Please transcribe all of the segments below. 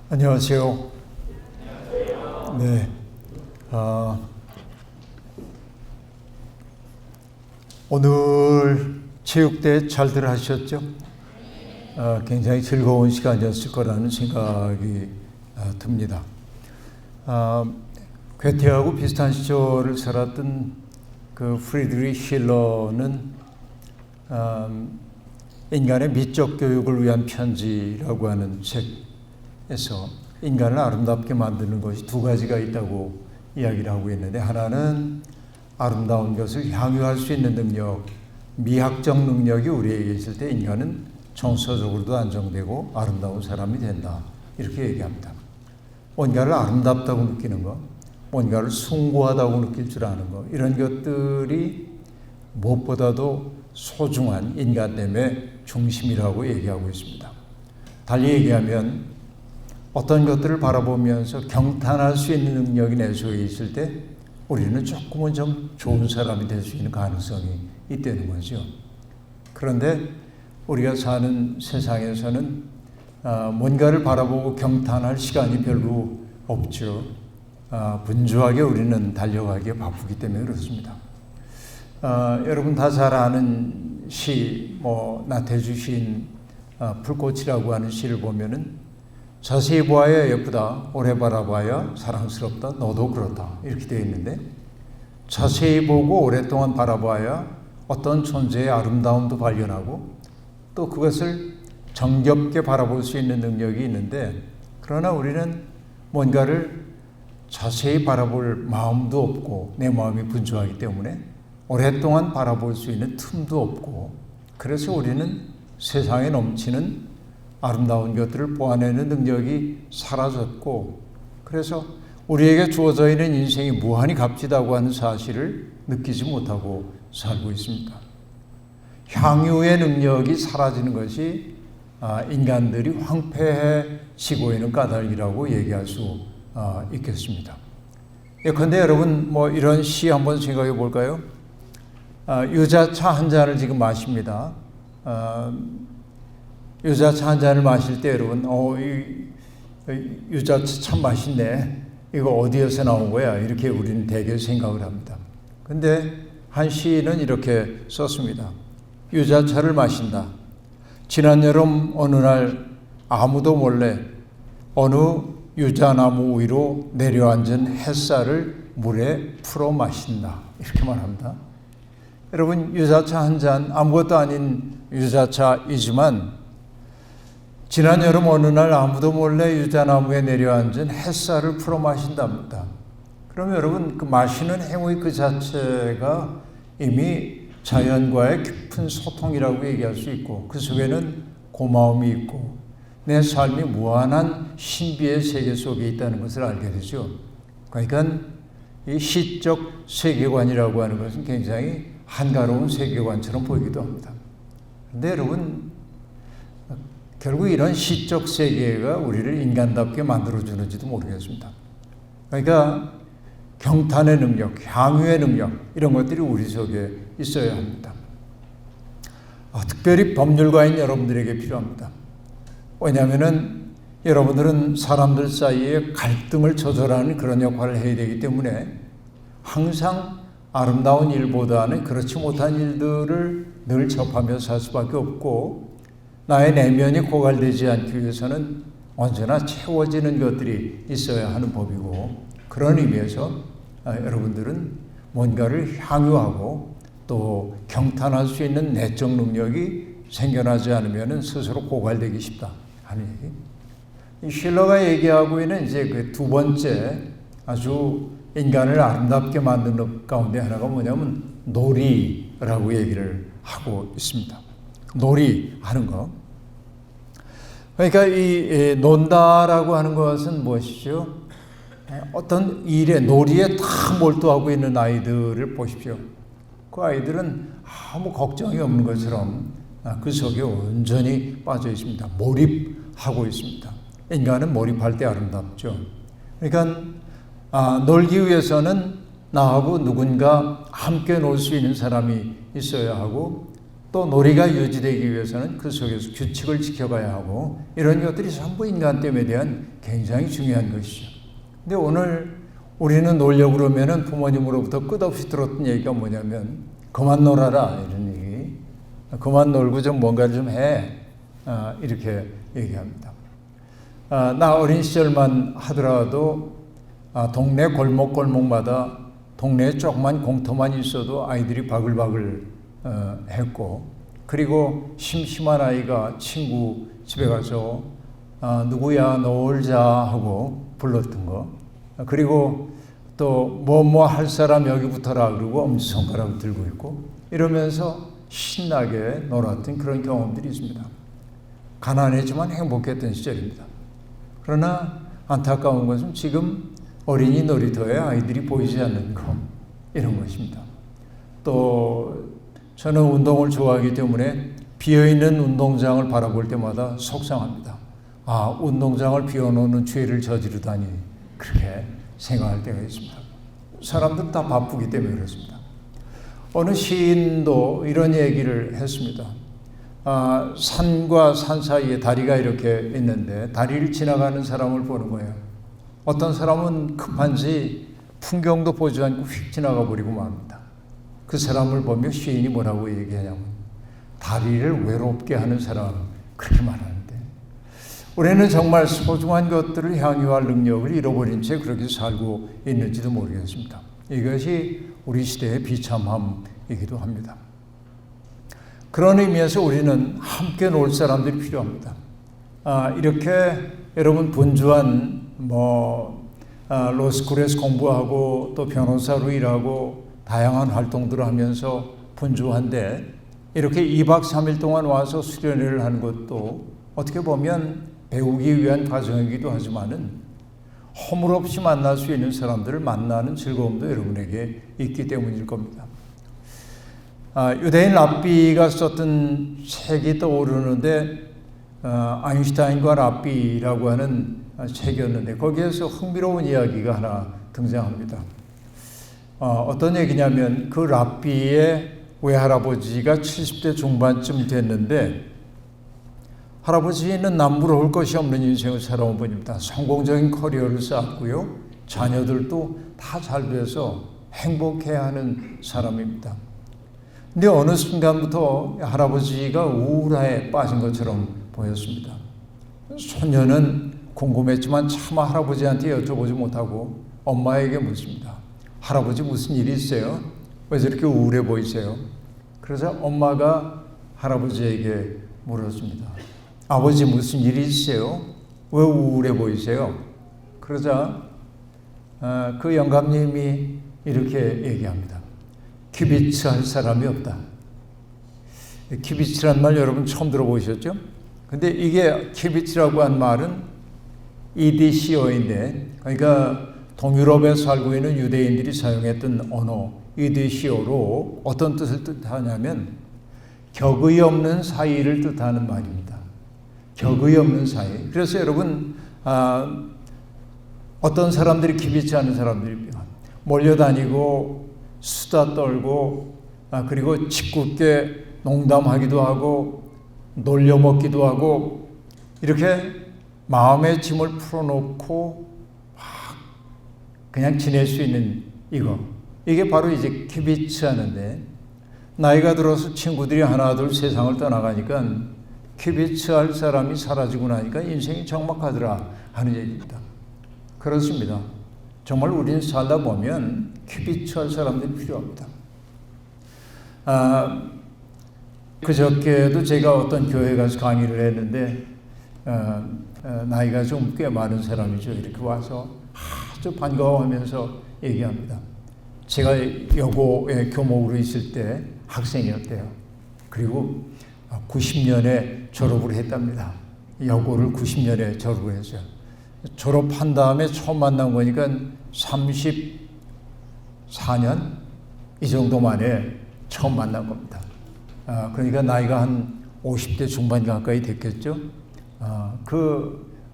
안녕하세요. 네. 오늘 체육대회 잘들 하셨죠? 굉장히 즐거운 시간이었을 거라는 생각이 듭니다. 괴테하고 비슷한 시절을 살았던 그 프리드리히 힐러는 인간의 미적 교육을 위한 편지라고 하는 책에서 인간을 아름답게 만드는 것이 두 가지가 있다고 이야기를 하고 있는데, 하나는 아름다운 것을 향유할 수 있는 능력, 미학적 능력이 우리에게 있을 때 인간은 정서적으로도 안정되고 아름다운 사람이 된다, 이렇게 얘기합니다. 뭔가를 아름답다고 느끼는 것, 뭔가를 숭고하다고 느낄 줄 아는 것, 이런 것들이 무엇보다도 소중한 인간됨의 중심이라고 얘기하고 있습니다. 달리 얘기하면 어떤 것들을 바라보면서 경탄할 수 있는 능력이 내 속에 있을 때 우리는 조금은 좀 좋은 사람이 될 수 있는 가능성이 있다는 거죠. 그런데 우리가 사는 세상에서는 뭔가를 바라보고 경탄할 시간이 별로 없죠. 분주하게 우리는 달려가기에 바쁘기 때문에 그렇습니다. 여러분 다 잘 아는 시, 나태주 시인 풀꽃이라고 하는 시를 보면은 자세히 보아야 예쁘다, 오래 바라봐야 사랑스럽다, 너도 그렇다, 이렇게 되어 있는데, 자세히 보고 오랫동안 바라봐야 어떤 존재의 아름다움도 발견하고 또 그것을 정겹게 바라볼 수 있는 능력이 있는데, 그러나 우리는 뭔가를 자세히 바라볼 마음도 없고 내 마음이 분주하기 때문에 오랫동안 바라볼 수 있는 틈도 없고, 그래서 우리는 세상에 넘치는 아름다운 것들을 보아내는 능력이 사라졌고, 그래서 우리에게 주어져 있는 인생이 무한히 값지다고 하는 사실을 느끼지 못하고 살고 있습니다. 향유의 능력이 사라지는 것이 인간들이 황폐해지고 있는 까닭이라고 얘기할 수 있겠습니다. 예컨대 여러분 이런 시 한번 생각해 볼까요? 유자차 한 잔을 지금 마십니다. 유자차 한 잔을 마실 때 여러분, 유자차 참 맛있네, 이거 어디에서 나온 거야, 이렇게 우리는 대개 생각을 합니다. 근데 한 시인은 이렇게 썼습니다. 유자차를 마신다. 지난 여름 어느 날 아무도 몰래 어느 유자나무 위로 내려앉은 햇살을 물에 풀어 마신다, 이렇게 말합니다. 여러분, 유자차 한 잔, 아무것도 아닌 유자차이지만 지난 여름 어느 날 아무도 몰래 유자나무에 내려앉은 햇살을 풀어 마신답니다. 그러면 여러분, 그 마시는 행위 그 자체가 이미 자연과의 깊은 소통이라고 얘기할 수 있고, 그 속에는 고마움이 있고 내 삶이 무한한 신비의 세계 속에 있다는 것을 알게 되죠. 그러니까 이 시적 세계관이라고 하는 것은 굉장히 한가로운 세계관처럼 보이기도 합니다. 그런데 여러분, 결국 이런 시적 세계가 우리를 인간답게 만들어주는지도 모르겠습니다. 그러니까 경탄의 능력, 향유의 능력, 이런 것들이 우리 속에 있어야 합니다. 특별히 법률가인 여러분들에게 필요합니다. 왜냐하면 여러분들은 사람들 사이에 갈등을 조절하는 그런 역할을 해야 되기 때문에 항상 아름다운 일보다는 그렇지 못한 일들을 늘 접하며 살 수밖에 없고, 나의 내면이 고갈되지 않기 위해서는 언제나 채워지는 것들이 있어야 하는 법이고, 그런 의미에서 여러분들은 뭔가를 향유하고 또 경탄할 수 있는 내적 능력이 생겨나지 않으면 스스로 고갈되기 쉽다 하는 얘기. 실러가 얘기하고 있는 이제 그 두 번째 아주 인간을 아름답게 만드는 것 가운데 하나가 뭐냐면 놀이라고 얘기를 하고 있습니다. 놀이하는 거. 그러니까 이 논다라고 하는 것은 무엇이죠? 어떤 일에, 놀이에 다 몰두하고 있는 아이들을 보십시오. 그 아이들은 아무 걱정이 없는 것처럼 그 속에 온전히 빠져 있습니다. 몰입하고 있습니다. 인간은 몰입할 때 아름답죠. 그러니까 놀기 위해서는 나하고 누군가 함께 놀 수 있는 사람이 있어야 하고, 또 놀이가 유지되기 위해서는 그 속에서 규칙을 지켜가야 하고 이런 것들이 전부 인간됨에 대한 굉장히 중요한 것이죠. 근데 오늘 우리는 놀려고 그러면은 부모님으로부터 끝없이 들었던 얘기가 뭐냐면 그만 놀아라 이런 얘기. 그만 놀고 좀 뭔가를 좀 해. 이렇게 얘기합니다. 나 어린 시절만 하더라도 동네 골목골목마다 동네에 조그만 공터만 있어도 아이들이 바글바글 했고 그리고 심심한 아이가 친구 집에 가서 누구야 놀자 하고 불렀던 거 그리고 또 뭐 할 사람 여기 붙어라 그러고 엄지손가락을 들고 있고 이러면서 신나게 놀았던 그런 경험들이 있습니다. 가난했지만 행복했던 시절입니다. 그러나 안타까운 것은 지금 어린이 놀이터에 아이들이 보이지 않는 것 이런 것입니다. 또 저는 운동을 좋아하기 때문에 비어있는 운동장을 바라볼 때마다 속상합니다. 운동장을 비워놓는 죄를 저지르다니 그렇게 생각할 때가 있습니다. 사람들 다 바쁘기 때문에 그렇습니다. 어느 시인도 이런 얘기를 했습니다. 산과 산 사이에 다리가 이렇게 있는데 다리를 지나가는 사람을 보는 거예요. 어떤 사람은 급한지 풍경도 보지 않고 휙 지나가 버리고 맙니다. 그 사람을 보며 시인이 뭐라고 얘기하냐면 다리를 외롭게 하는 사람 그렇게 말하는데 우리는 정말 소중한 것들을 향유할 능력을 잃어버린 채 그렇게 살고 있는지도 모르겠습니다. 이것이 우리 시대의 비참함이기도 합니다. 그런 의미에서 우리는 함께 놀 사람들이 필요합니다. 이렇게 여러분 분주한 로스쿨에서 공부하고 또 변호사로 일하고 다양한 활동들을 하면서 분주한데 이렇게 2박 3일 동안 와서 수련회를 하는 것도 어떻게 보면 배우기 위한 과정이기도 하지만은 허물없이 만날 수 있는 사람들을 만나는 즐거움도 여러분에게 있기 때문일 겁니다. 유대인 랍비가 썼던 책이 떠오르는데 아인슈타인과 랍비라고 하는 책이었는데 거기에서 흥미로운 이야기가 하나 등장합니다. 어떤 얘기냐면 그 랍비의 외할아버지가 70대 중반쯤 됐는데 할아버지는 남부러울 것이 없는 인생을 살아온 분입니다. 성공적인 커리어를 쌓았고요. 자녀들도 다 잘 돼서 행복해하는 사람입니다. 근데 어느 순간부터 할아버지가 우울에 빠진 것처럼 보였습니다. 소녀는 궁금했지만 차마 할아버지한테 여쭤보지 못하고 엄마에게 묻습니다. 할아버지 무슨 일이 있어요? 왜 저렇게 우울해 보이세요? 그래서 엄마가 할아버지에게 물었습니다. 아버지 무슨 일이 있어요? 왜 우울해 보이세요? 그러자 그 영감님이 이렇게 얘기합니다. 키비츠 할 사람이 없다. 키비츠란 말 여러분 처음 들어보셨죠? 근데 이게 키비츠라고 한 말은 이디시어인데 그러니까 동유럽에 살고 있는 유대인들이 사용했던 언어 이디시어로 어떤 뜻을 뜻하냐면 격의 없는 사이를 뜻하는 말입니다. 격의 없는 사이. 그래서 여러분 어떤 사람들이 키비츠 하는 사람들입니다. 몰려다니고 수다 떨고 그리고 짓궂게 농담하기도 하고 놀려먹기도 하고 이렇게 마음의 짐을 풀어놓고 막 그냥 지낼 수 있는 이게 바로 이제 키비츠 하는데 나이가 들어서 친구들이 하나 둘 세상을 떠나가니까 키비츠 할 사람이 사라지고 나니까 인생이 적막하더라 하는 얘기입니다. 그렇습니다. 정말 우리는 살다 보면 키비츠 할 사람들이 필요합니다. 그저께도 제가 어떤 교회에 가서 강의를 했는데 나이가 좀 꽤 많은 사람이죠. 이렇게 와서 아주 반가워하면서 얘기합니다. 제가 여고에 교목으로 있을 때 학생이었대요. 그리고 90년에 졸업을 했답니다. 여고를 90년에 졸업을 했어요. 졸업한 다음에 처음 만난 거니까 34년 이 정도 만에 처음 만난 겁니다. 그러니까 나이가 한 50대 중반 가까이 됐겠죠.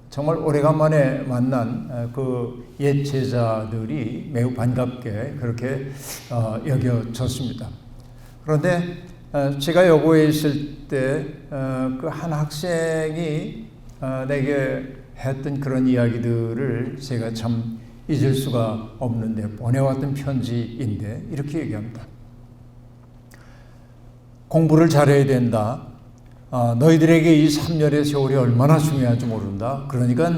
정말 오래간만에 만난 그 옛 제자들이 매우 반갑게 그렇게 여겨졌습니다. 그런데 제가 여고에 있을 때 그 한 학생이 내게 했던 그런 이야기들을 제가 참 잊을 수가 없는데, 보내왔던 편지인데 이렇게 얘기합니다. 공부를 잘해야 된다. 너희들에게 이 3년의 세월이 얼마나 중요한지 모른다. 그러니까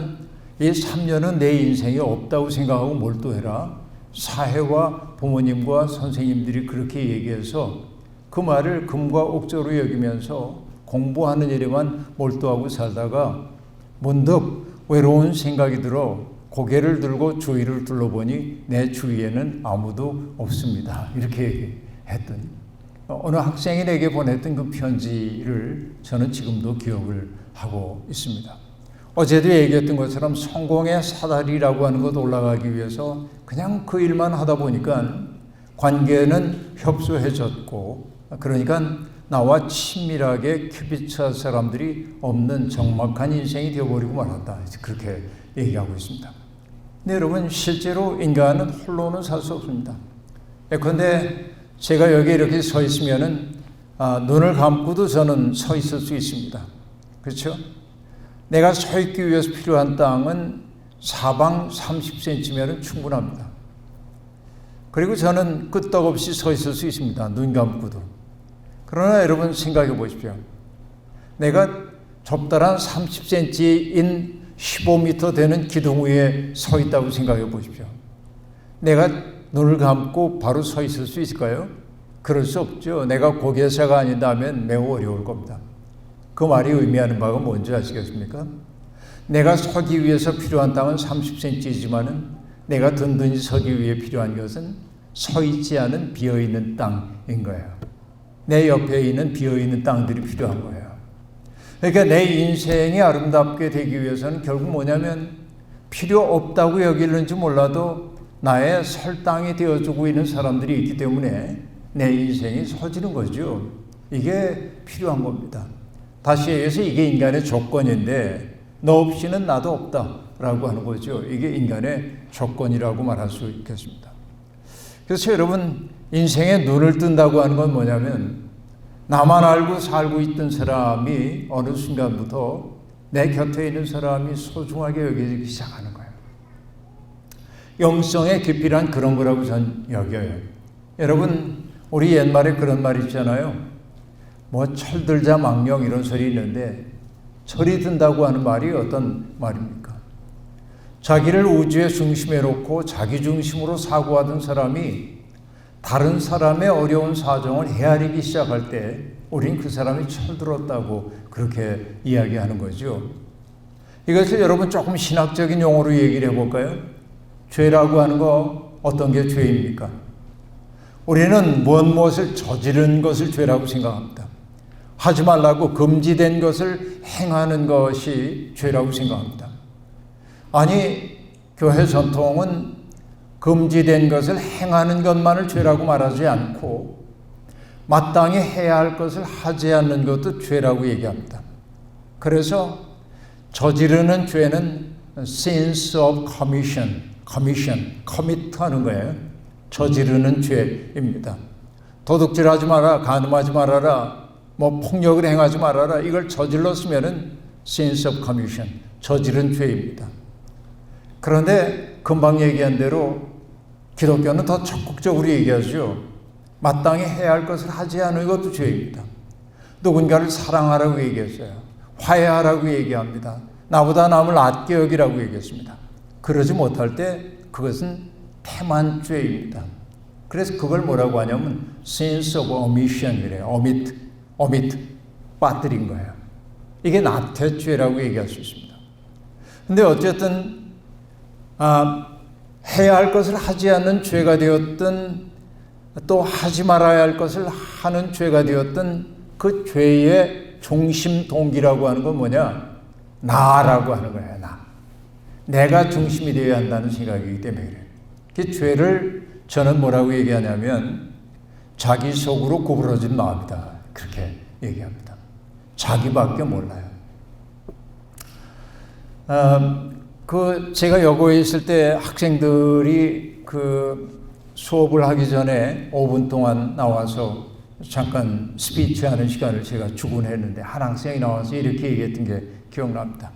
이 3년은 내 인생이 없다고 생각하고 몰두해라. 사회와 부모님과 선생님들이 그렇게 얘기해서 그 말을 금과 옥조로 여기면서 공부하는 일에만 몰두하고 살다가 문득 외로운 생각이 들어 고개를 들고 주위를 둘러보니 내 주위에는 아무도 없습니다. 이렇게 얘기했더니 어느 학생이 내게 보냈던 그 편지를 저는 지금도 기억을 하고 있습니다. 어제도 얘기했던 것처럼 성공의 사다리라고 하는 것 올라가기 위해서 그냥 그 일만 하다 보니까 관계는 협소해졌고, 그러니까 나와 친밀하게 큐비처 사람들이 없는 적막한 인생이 되어버리고 말았다. 그렇게 얘기하고 있습니다. 근데 여러분, 실제로 인간은 홀로는 살 수 없습니다. 그런데 제가 여기 이렇게 서 있으면은 눈을 감고도 저는 서 있을 수 있습니다. 그렇죠? 내가 서 있기 위해서 필요한 땅은 사방 30cm면 충분합니다. 그리고 저는 끄떡없이 서 있을 수 있습니다. 눈 감고도. 그러나 여러분 생각해 보십시오. 내가 적당한 30cm인 15m 되는 기둥 위에 서 있다고 생각해 보십시오. 내가 눈을 감고 바로 서 있을 수 있을까요? 그럴 수 없죠. 내가 고개사가 아니다면 매우 어려울 겁니다. 그 말이 의미하는 바가 뭔지 아시겠습니까? 내가 서기 위해서 필요한 땅은 30cm이지만은 내가 든든히 서기 위해 필요한 것은 서 있지 않은 비어있는 땅인 거예요. 내 옆에 있는 비어있는 땅들이 필요한 거예요. 그러니까 내 인생이 아름답게 되기 위해서는 결국 뭐냐면 필요 없다고 여기는지 몰라도 나의 설 땅이 되어주고 있는 사람들이 있기 때문에 내 인생이 서지는 거죠. 이게 필요한 겁니다. 다시 얘기해서 이게 인간의 조건인데 너 없이는 나도 없다라고 하는 거죠. 이게 인간의 조건이라고 말할 수 있겠습니다. 그래서 여러분, 인생에 눈을 뜬다고 하는 건 뭐냐면 나만 알고 살고 있던 사람이 어느 순간부터 내 곁에 있는 사람이 소중하게 여기기 시작하는 거예요. 영성의 깊이란 그런 거라고 전 여겨요. 여러분, 우리 옛말에 그런 말 있잖아요. 뭐 철들자 망령 이런 소리 있는데 철이 든다고 하는 말이 어떤 말입니까? 자기를 우주의 중심에 놓고 자기 중심으로 사고하던 사람이 다른 사람의 어려운 사정을 헤아리기 시작할 때 우린 그 사람이 철들었다고 그렇게 이야기하는 거죠. 이것을 여러분 조금 신학적인 용어로 얘기를 해볼까요? 죄라고 하는 거 어떤 게 죄입니까? 우리는 무엇을 저지른 것을 죄라고 생각합니다. 하지 말라고 금지된 것을 행하는 것이 죄라고 생각합니다. 아니, 교회 전통은 금지된 것을 행하는 것만을 죄라고 말하지 않고 마땅히 해야 할 것을 하지 않는 것도 죄라고 얘기합니다. 그래서 저지르는 죄는 sins of commission, commit 하는 거예요. 저지르는 죄입니다. 도둑질하지 마라, 간음하지 말아라, 뭐 폭력을 행하지 말아라, 이걸 저질렀으면은 sins of commission, 저지른 죄입니다. 그런데 금방 얘기한 대로 기독교는 더 적극적으로 얘기하죠. 마땅히 해야 할 것을 하지 않는 것도 죄입니다. 누군가를 사랑하라고 얘기했어요. 화해하라고 얘기합니다. 나보다 남을 아껴 여기라고 얘기했습니다. 그러지 못할 때 그것은 태만죄입니다. 그래서 그걸 뭐라고 하냐면 sins of omission이래요. omit, 빠뜨린 거예요. 이게 나태죄라고 얘기할 수 있습니다. 근데 어쨌든 해야 할 것을 하지 않는 죄가 되었든 또 하지 말아야 할 것을 하는 죄가 되었든 그 죄의 중심 동기라고 하는 건 뭐냐? 나라고 하는 거예요. 내가 중심이 되어야 한다는 생각이기 때문에 그래요. 그 죄를 저는 뭐라고 얘기하냐면 자기 속으로 구부러진 마음이다. 그렇게 얘기합니다. 자기밖에 몰라요. 제가 여고에 있을 때 학생들이 그 수업을 하기 전에 5분 동안 나와서 잠깐 스피치하는 시간을 제가 주곤 했는데 한 학생이 나와서 이렇게 얘기했던 게 기억납니다.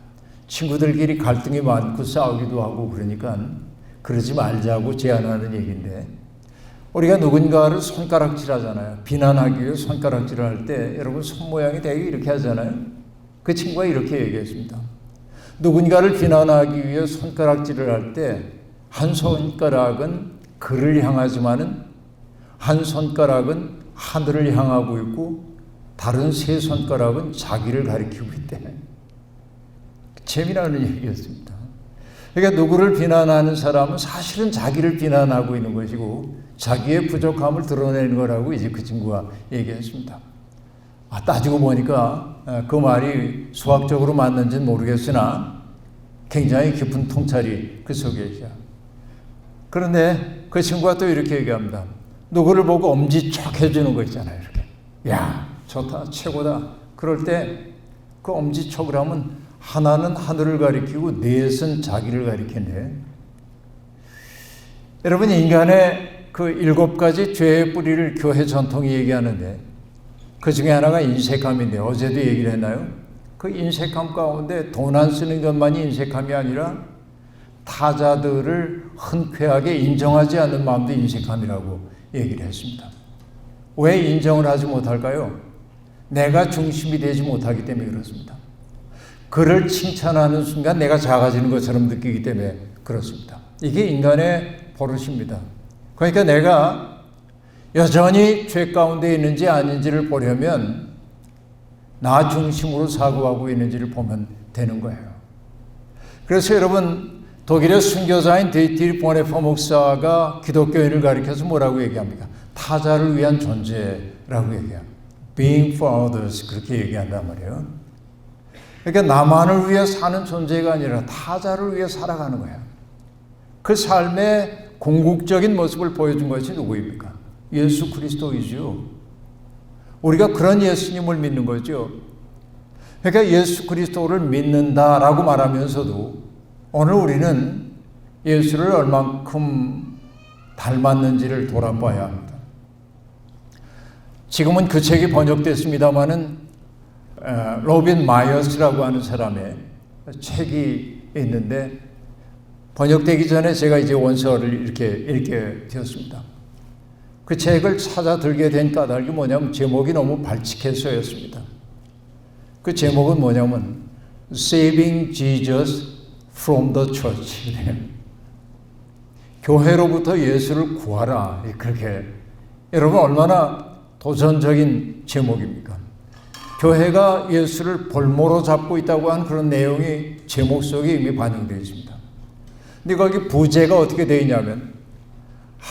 친구들끼리 갈등이 많고 싸우기도 하고 그러니까 그러지 말자고 제안하는 얘기인데, 우리가 누군가를 손가락질하잖아요. 비난하기 위해 손가락질을 할 때 여러분 손 모양이 되게 이렇게 하잖아요. 그 친구가 이렇게 얘기했습니다. 누군가를 비난하기 위해 손가락질을 할 때 한 손가락은 그를 향하지만은 한 손가락은 하늘을 향하고 있고 다른 세 손가락은 자기를 가리키고 있대. 재미나는 얘기였습니다. 그러니까 누구를 비난하는 사람은 사실은 자기를 비난하고 있는 것이고 자기의 부족함을 드러내는 거라고 이제 그 친구가 얘기했습니다. 따지고 보니까 그 말이 수학적으로 맞는지는 모르겠으나 굉장히 깊은 통찰이 그 속에 있죠. 그런데 그 친구가 또 이렇게 얘기합니다. 누구를 보고 엄지척 해주는 거 있잖아요. 이렇게. 야, 좋다, 최고다. 그럴 때 그 엄지척을 하면 하나는 하늘을 가리키고 넷은 자기를 가리키네. 여러분, 인간의 그 7가지 죄의 뿌리를 교회 전통이 얘기하는데 그 중에 하나가 인색함인데, 어제도 얘기를 했나요? 그 인색함 가운데 돈 안 쓰는 것만이 인색함이 아니라 타자들을 흔쾌하게 인정하지 않는 마음도 인색함이라고 얘기를 했습니다. 왜 인정을 하지 못할까요? 내가 중심이 되지 못하기 때문에 그렇습니다. 그를 칭찬하는 순간 내가 작아지는 것처럼 느끼기 때문에 그렇습니다. 이게 인간의 버릇입니다. 그러니까 내가 여전히 죄 가운데 있는지 아닌지를 보려면 나 중심으로 사고하고 있는지를 보면 되는 거예요. 그래서 여러분, 독일의 순교자인 데이티 보네퍼 목사가 기독교인을 가리켜서 뭐라고 얘기합니까? 타자를 위한 존재라고 얘기합니다. Being for others, 그렇게 얘기한단 말이에요. 그러니까 나만을 위해 사는 존재가 아니라 타자를 위해 살아가는 거예요. 그 삶의 궁극적인 모습을 보여준 것이 누구입니까? 예수 그리스도이죠. 우리가 그런 예수님을 믿는 거죠. 그러니까 예수 그리스도를 믿는다라고 말하면서도 오늘 우리는 예수를 얼만큼 닮았는지를 돌아봐야 합니다. 지금은 그 책이 번역됐습니다마는 로빈 마이어스라고 하는 사람의 책이 있는데, 번역되기 전에 제가 이제 원서를 이렇게 읽게 되었습니다. 그 책을 찾아 들게 된 까닭이 뭐냐면 제목이 너무 발칙해서였습니다. 그 제목은 뭐냐면 Saving Jesus from the Church. 교회로부터 예수를 구하라. 그렇게. 여러분, 얼마나 도전적인 제목입니까? 교회가 예수를 볼모로 잡고 있다고 하는 그런 내용이 제목 속에 이미 반영되어 있습니다. 근데 거기 부제가 어떻게 되어 있냐면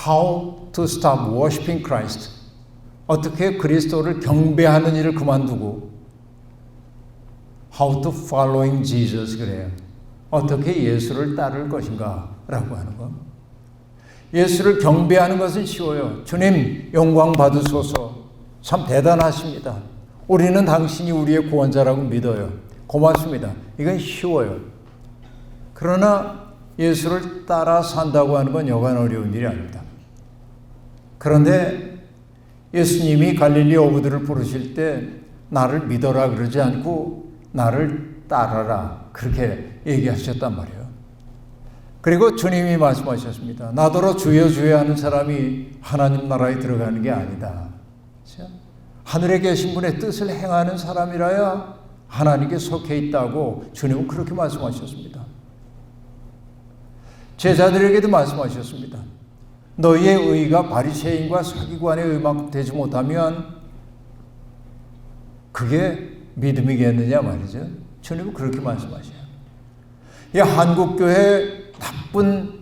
How to stop worshiping Christ. 어떻게 그리스도를 경배하는 일을 그만두고 How to following Jesus 그래요. 어떻게 예수를 따를 것인가 라고 하는 거. 예수를 경배하는 것은 쉬워요. 주님 영광 받으소서. 참 대단하십니다. 우리는 당신이 우리의 구원자라고 믿어요. 고맙습니다. 이건 쉬워요. 그러나 예수를 따라 산다고 하는 건 여간 어려운 일이 아닙니다. 그런데 예수님이 갈릴리 어부들을 부르실 때 나를 믿어라 그러지 않고 나를 따라라 그렇게 얘기하셨단 말이에요. 그리고 주님이 말씀하셨습니다. 나더러 주여 주여 하는 사람이 하나님 나라에 들어가는 게 아니다. 하늘에 계신 분의 뜻을 행하는 사람이라야 하나님께 속해 있다고 주님은 그렇게 말씀하셨습니다. 제자들에게도 말씀하셨습니다. 너희의 의가 바리새인과 서기관의 의만큼 되지 못하면 그게 믿음이겠느냐 말이죠. 주님은 그렇게 말씀하셔요. 이 한국교회 나쁜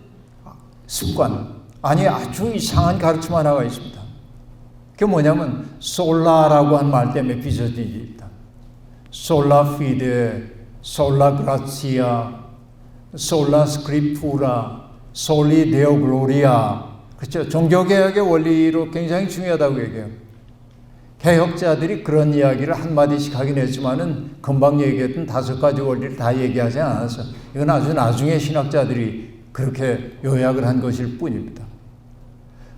습관, 아니 아주 이상한 가르침 하나가 있습니다. 그게 뭐냐면 솔라라고 한 말 때문에 빚어진 일입니다. 솔라 피데, 솔라 그라치아, 솔라 스크립투라, 솔리 데오 글로리아. 그렇죠? 종교개혁의 원리로 굉장히 중요하다고 얘기해요. 개혁자들이 그런 이야기를 한마디씩 하긴 했지만은 금방 얘기했던 5가지 원리를 다 얘기하지 않아서 이건 아주 나중에 신학자들이 그렇게 요약을 한 것일 뿐입니다.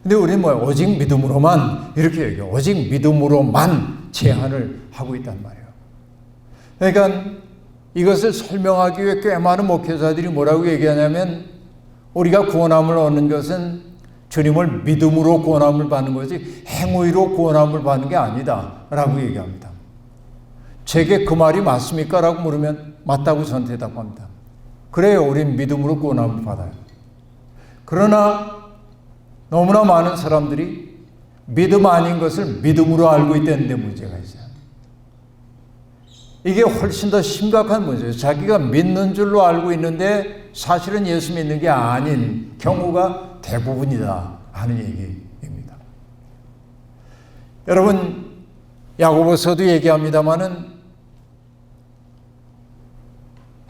근데 우리는 오직 믿음으로만 이렇게 얘기해요. 오직 믿음으로만 제한을 하고 있단 말이에요. 그러니까 이것을 설명하기 위해 꽤 많은 목회자들이 뭐라고 얘기하냐면 우리가 구원함을 얻는 것은 주님을 믿음으로 구원함을 받는 거지 행위로 구원함을 받는 게 아니다 라고 얘기합니다. 제게 그 말이 맞습니까? 라고 물으면 맞다고 저는 대답합니다. 그래요. 우린 믿음으로 구원함을 받아요. 그러나 너무나 많은 사람들이 믿음 아닌 것을 믿음으로 알고 있다는 데 문제가 있어요. 이게 훨씬 더 심각한 문제예요. 자기가 믿는 줄로 알고 있는데 사실은 예수 믿는 게 아닌 경우가 대부분이다 하는 얘기입니다. 여러분, 야고보서도 얘기합니다마는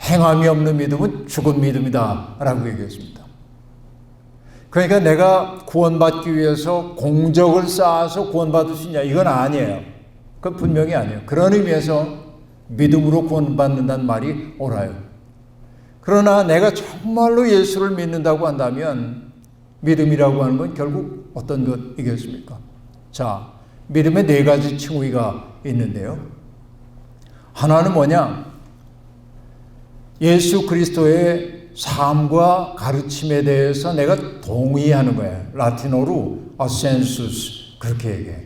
행함이 없는 믿음은 죽은 믿음이다 라고 얘기했습니다. 그러니까 내가 구원받기 위해서 공적을 쌓아서 구원받을 수 있냐, 이건 아니에요. 그건 분명히 아니에요. 그런 의미에서 믿음으로 구원받는다는 말이 옳아요. 그러나 내가 정말로 예수를 믿는다고 한다면 믿음이라고 하는 건 결국 어떤 것이겠습니까? 자, 믿음의 네 가지 층위가 있는데요. 하나는 뭐냐? 예수 그리스도의 삶과 가르침에 대해서 내가 동의하는 거예요. 라틴어로 assensus 그렇게 얘기해요.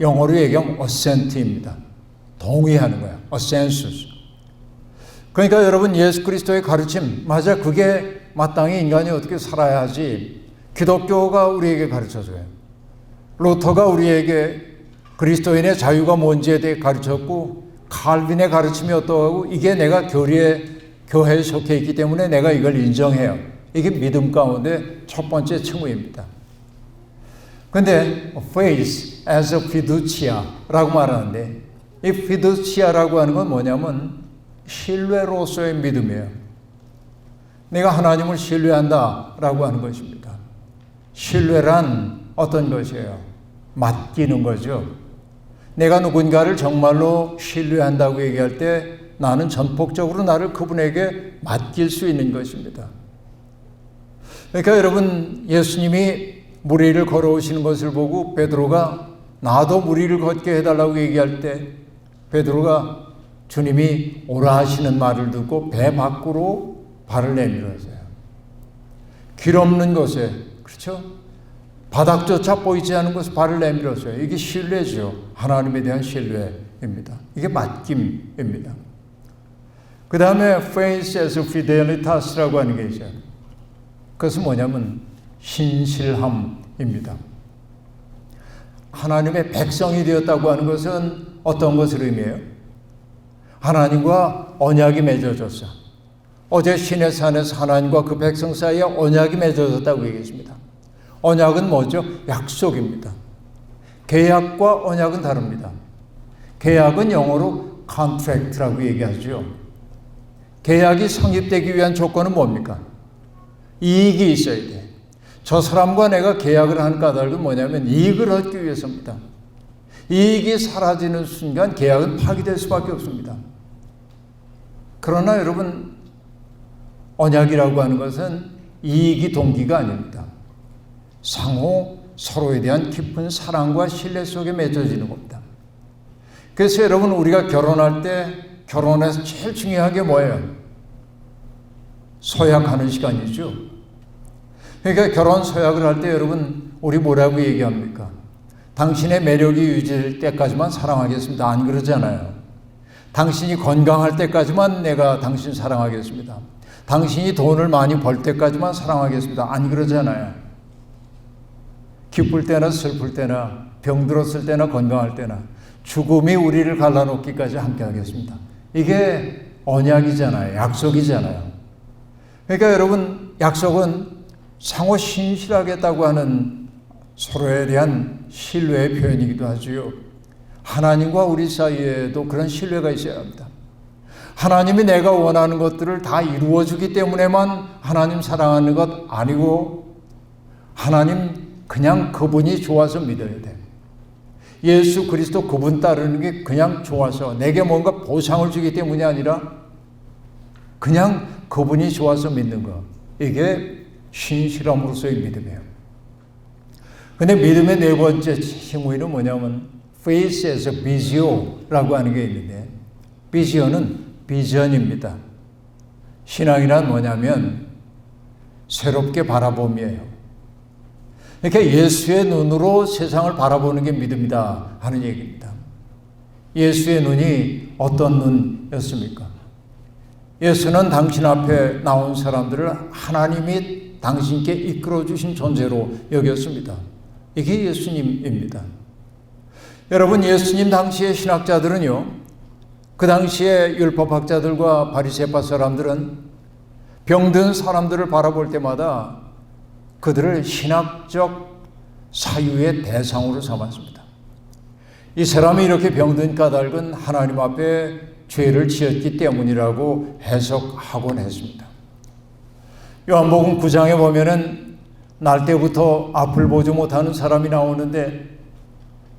영어로 얘기하면 assent입니다. 동의하는 거예요. assensus. 그러니까 여러분, 예수 그리스도의 가르침, 맞아, 그게 마땅히 인간이 어떻게 살아야 하지 기독교가 우리에게 가르쳐줘요. 루터가 우리에게 그리스도인의 자유가 뭔지에 대해 가르쳤고, 칼빈의 가르침이 어떠하고, 이게 내가 교회에 속해 있기 때문에 내가 이걸 인정해요. 이게 믿음 가운데 첫 번째 층위입니다. 그런데 faith as a fiducia라고 말하는데, 이 fiducia라고 하는 건 뭐냐면 신뢰로서의 믿음이에요. 내가 하나님을 신뢰한다라고 하는 것입니다. 신뢰란 어떤 것이에요? 맡기는 거죠. 내가 누군가를 정말로 신뢰한다고 얘기할 때 나는 전폭적으로 나를 그분에게 맡길 수 있는 것입니다. 그러니까 여러분, 예수님이 물 위를 걸어오시는 것을 보고 베드로가 나도 물 위를 걷게 해달라고 얘기할 때 베드로가 주님이 오라 하시는 말을 듣고 배 밖으로 발을 내밀었어요. 길 없는 곳에, 그렇죠? 바닥조차 보이지 않은 곳에 발을 내밀었어요. 이게 신뢰죠. 하나님에 대한 신뢰입니다. 이게 맡김입니다. 그 다음에 faith as fidelitas라고 하는 게 있어요. 그것은 뭐냐면 신실함입니다. 하나님의 백성이 되었다고 하는 것은 어떤 것을 의미해요? 하나님과 언약이 맺어졌어. 어제 시내산에서 하나님과 그 백성 사이에 언약이 맺어졌다고 얘기했습니다. 언약은 뭐죠? 약속입니다. 계약과 언약은 다릅니다. 계약은 영어로 contract라고 얘기하죠. 계약이 성립되기 위한 조건은 뭡니까? 이익이 있어야 돼. 저 사람과 내가 계약을 하는 까닭은 뭐냐면 이익을 얻기 위해서입니다. 이익이 사라지는 순간 계약은 파기될 수밖에 없습니다. 그러나 여러분, 언약이라고 하는 것은 이익이 동기가 아닙니다. 상호 서로에 대한 깊은 사랑과 신뢰 속에 맺어지는 겁니다. 그래서 여러분, 우리가 결혼할 때 결혼에서 제일 중요한 게 뭐예요? 서약하는 시간이죠. 그러니까 결혼 서약을 할 때 여러분, 우리 뭐라고 얘기합니까? 당신의 매력이 유지될 때까지만 사랑하겠습니다. 안 그러잖아요. 당신이 건강할 때까지만 내가 당신 사랑하겠습니다. 당신이 돈을 많이 벌 때까지만 사랑하겠습니다. 안 그러잖아요. 기쁠 때나 슬플 때나 병들었을 때나 건강할 때나 죽음이 우리를 갈라놓기까지 함께 하겠습니다. 이게 언약이잖아요. 약속이잖아요. 그러니까 여러분, 약속은 상호 신실하겠다고 하는 서로에 대한 신뢰의 표현이기도 하지요. 하나님과 우리 사이에도 그런 신뢰가 있어야 합니다. 하나님이 내가 원하는 것들을 다 이루어주기 때문에만 하나님 사랑하는 것 아니고, 하나님 그냥 그분이 좋아서 믿어야 돼. 예수 그리스도 그분 따르는 게 그냥 좋아서 내게 뭔가 보상을 주기 때문이 아니라 그냥 그분이 좋아서 믿는 것. 이게 신실함으로서의 믿음이에요. 근데 믿음의 네 번째 칭의는 뭐냐면 faith as a visio라고 하는 게 있는데, 비지오는 비전입니다. 신앙이란 뭐냐면 새롭게 바라봄이에요. 그러니까 예수의 눈으로 세상을 바라보는 게 믿음이다 하는 얘기입니다. 예수의 눈이 어떤 눈이었습니까? 예수는 당신 앞에 나온 사람들을 하나님이 당신께 이끌어 주신 존재로 여겼습니다. 이게 예수님입니다. 여러분, 예수님 당시의 신학자들은요, 그 당시의 율법학자들과 바리새파 사람들은 병든 사람들을 바라볼 때마다 그들을 신학적 사유의 대상으로 삼았습니다. 이 사람이 이렇게 병든 까닭은 하나님 앞에 죄를 지었기 때문이라고 해석하곤 했습니다. 요한복음 9장에 보면은 날 때부터 앞을 보지 못하는 사람이 나오는데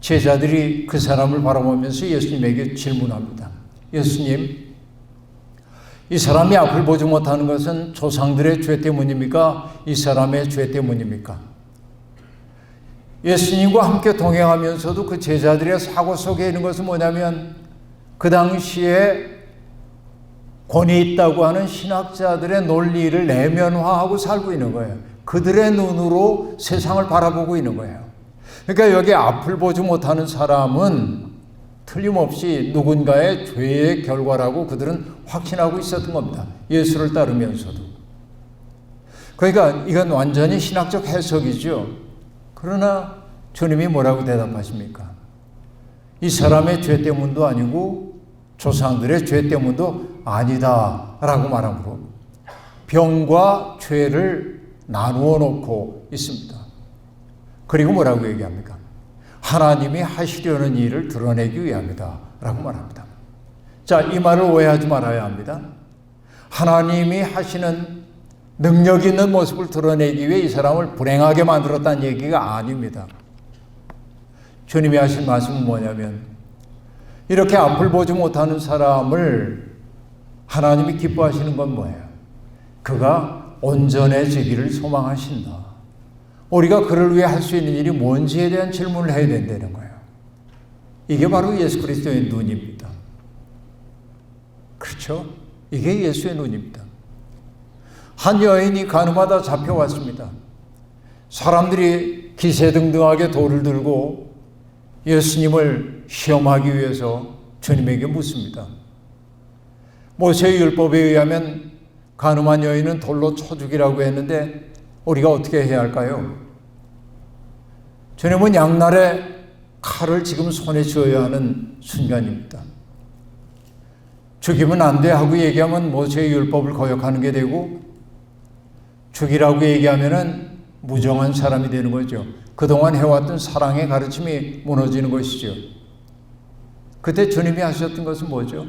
제자들이 그 사람을 바라보면서 예수님에게 질문합니다. 예수님, 이 사람이 앞을 보지 못하는 것은 조상들의 죄 때문입니까? 이 사람의 죄 때문입니까? 예수님과 함께 동행하면서도 그 제자들의 사고 속에 있는 것은 뭐냐면 그 당시에 권위 있다고 하는 신학자들의 논리를 내면화하고 살고 있는 거예요. 그들의 눈으로 세상을 바라보고 있는 거예요. 그러니까 여기 앞을 보지 못하는 사람은 틀림없이 누군가의 죄의 결과라고 그들은 확신하고 있었던 겁니다. 예수를 따르면서도. 그러니까 이건 완전히 신학적 해석이죠. 그러나 주님이 뭐라고 대답하십니까? 이 사람의 죄 때문도 아니고 조상들의 죄 때문도 아니다 라고 말하므로 병과 죄를 나누어 놓고 있습니다. 그리고 뭐라고 얘기합니까? 하나님이 하시려는 일을 드러내기 위함이다 라고 말합니다. 자, 이 말을 오해하지 말아야 합니다. 하나님이 하시는 능력 있는 모습을 드러내기 위해 이 사람을 불행하게 만들었다는 얘기가 아닙니다. 주님이 하신 말씀은 뭐냐면 이렇게 앞을 보지 못하는 사람을 하나님이 기뻐하시는 건 뭐예요? 그가 온전해지기를 소망하신다. 우리가 그를 위해 할 수 있는 일이 뭔지에 대한 질문을 해야 된다는 거예요. 이게 바로 예수 그리스도의 눈입니다. 그렇죠? 이게 예수의 눈입니다. 한 여인이 가늠하다 잡혀왔습니다. 사람들이 기세등등하게 돌을 들고 예수님을 시험하기 위해서 주님에게 묻습니다. 모세의 율법에 의하면 가늠한 여인은 돌로 쳐 죽이라고 했는데 우리가 어떻게 해야 할까요? 주님은 양날에 칼을 지금 손에 쥐어야 하는 순간입니다. 죽이면 안 돼 하고 얘기하면 모세의 율법을 거역하는 게 되고 죽이라고 얘기하면은 무정한 사람이 되는 거죠. 그동안 해왔던 사랑의 가르침이 무너지는 것이죠. 그때 주님이 하셨던 것은 뭐죠?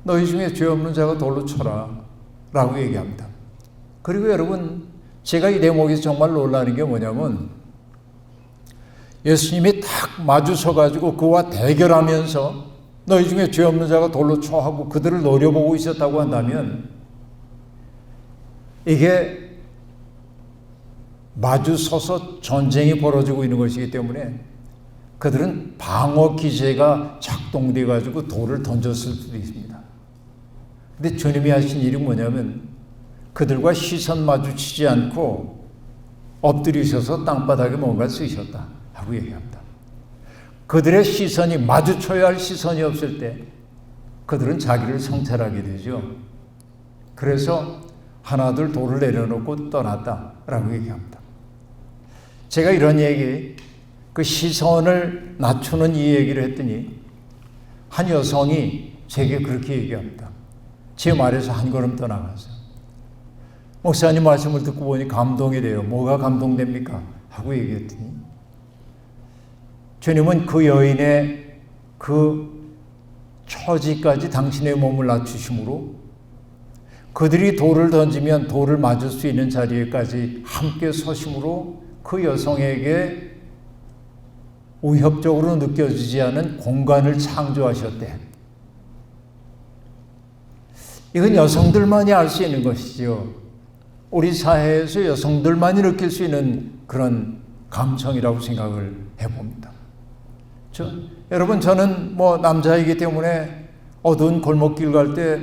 너희 중에 죄 없는 자가 돌로 쳐라 라고 얘기합니다. 그리고 여러분, 제가 이 대목에서 정말 놀라는 게 뭐냐면 예수님이 딱 마주서가지고 그와 대결하면서 너희 중에 죄 없는 자가 돌로 쳐 하고 그들을 노려보고 있었다고 한다면 이게 마주서서 전쟁이 벌어지고 있는 것이기 때문에 그들은 방어 기제가 작동돼 가지고 돌을 던졌을 수도 있습니다. 근데 주님이 하신 일이 뭐냐면 그들과 시선 마주치지 않고 엎드리셔서 땅바닥에 뭔가 쓰셨다 하고 얘기합니다. 그들의 시선이 마주쳐야 할 시선이 없을 때 그들은 자기를 성찰하게 되죠. 그래서 하나둘 돌을 내려놓고 떠났다라고 얘기합니다. 제가 이런 얘기, 그 시선을 낮추는 이 얘기를 했더니 한 여성이 제게 그렇게 얘기합니다. 제 말에서 한 걸음 떠나가서 목사님 말씀을 듣고 보니 감동이 돼요. 뭐가 감동됩니까? 하고 얘기했더니 주님은 그 여인의 그 처지까지 당신의 몸을 낮추심으로 그들이 돌을 던지면 돌을 맞을 수 있는 자리에까지 함께 서심으로 그 여성에게 위협적으로 느껴지지 않은 공간을 창조하셨대. 이건 여성들만이 알 수 있는 것이죠. 우리 사회에서 여성들만이 느낄 수 있는 그런 감성이라고 생각을 해봅니다. 여러분, 저는 남자이기 때문에 어두운 골목길 갈 때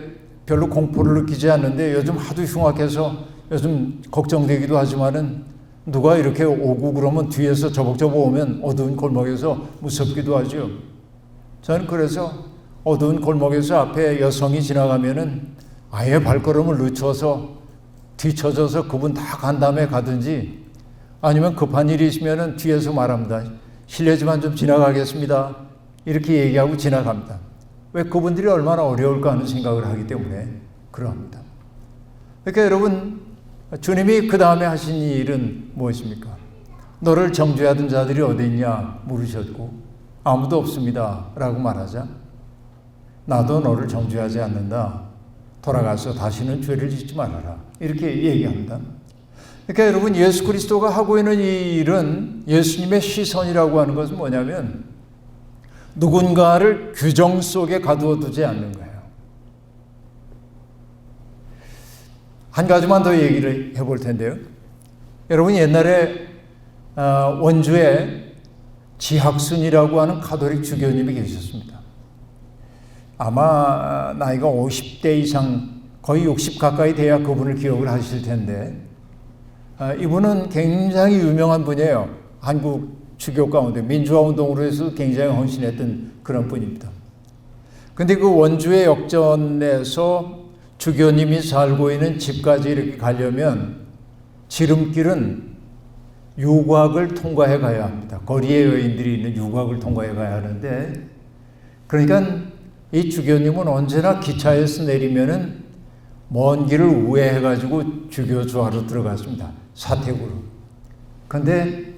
별로 공포를 느끼지 않는데 요즘 하도 흉악해서 요즘 걱정되기도 하지만은 누가 이렇게 오고 그러면 뒤에서 저벅저벅 오면 어두운 골목에서 무섭기도 하죠. 저는 그래서 어두운 골목에서 앞에 여성이 지나가면은 아예 발걸음을 늦춰서 뒤쳐져서 그분 다 간 다음에 가든지, 아니면 급한 일이 있으면은 뒤에서 말합니다. 실례지만 좀 지나가겠습니다. 이렇게 얘기하고 지나갑니다. 왜? 그분들이 얼마나 어려울까 하는 생각을 하기 때문에 그러합니다. 그러니까 여러분, 주님이 그 다음에 하신 일은 무엇입니까? 너를 정죄하던 자들이 어디 있냐 물으셨고, 아무도 없습니다 라고 말하자, 나도 너를 정죄하지 않는다. 돌아가서 다시는 죄를 짓지 말아라. 이렇게 얘기합니다. 그러니까 여러분, 예수 그리스도가 하고 있는 이 일은, 예수님의 시선이라고 하는 것은 뭐냐면 누군가를 규정 속에 가두어 두지 않는 거예요. 한 가지만 더 얘기를 해볼 텐데요. 여러분, 옛날에 원주에 지학순이라고 하는 가톨릭 주교님이 계셨습니다. 아마 나이가 50대 이상, 거의 60 가까이 돼야 그분을 기억을 하실 텐데, 이분은 굉장히 유명한 분이에요. 한국 주교 가운데 민주화 운동으로 해서 굉장히 헌신했던 그런 분입니다. 근데 그 원주의 역전에서 주교님이 살고 있는 집까지 이렇게 가려면 지름길은 유곽을 통과해 가야 합니다. 거리에 여인들이 있는 유곽을 통과해 가야 하는데, 그러니까 이 주교님은 언제나 기차에서 내리면은 먼 길을 우회해 가지고 주교주하로 들어갔습니다. 사택으로. 근데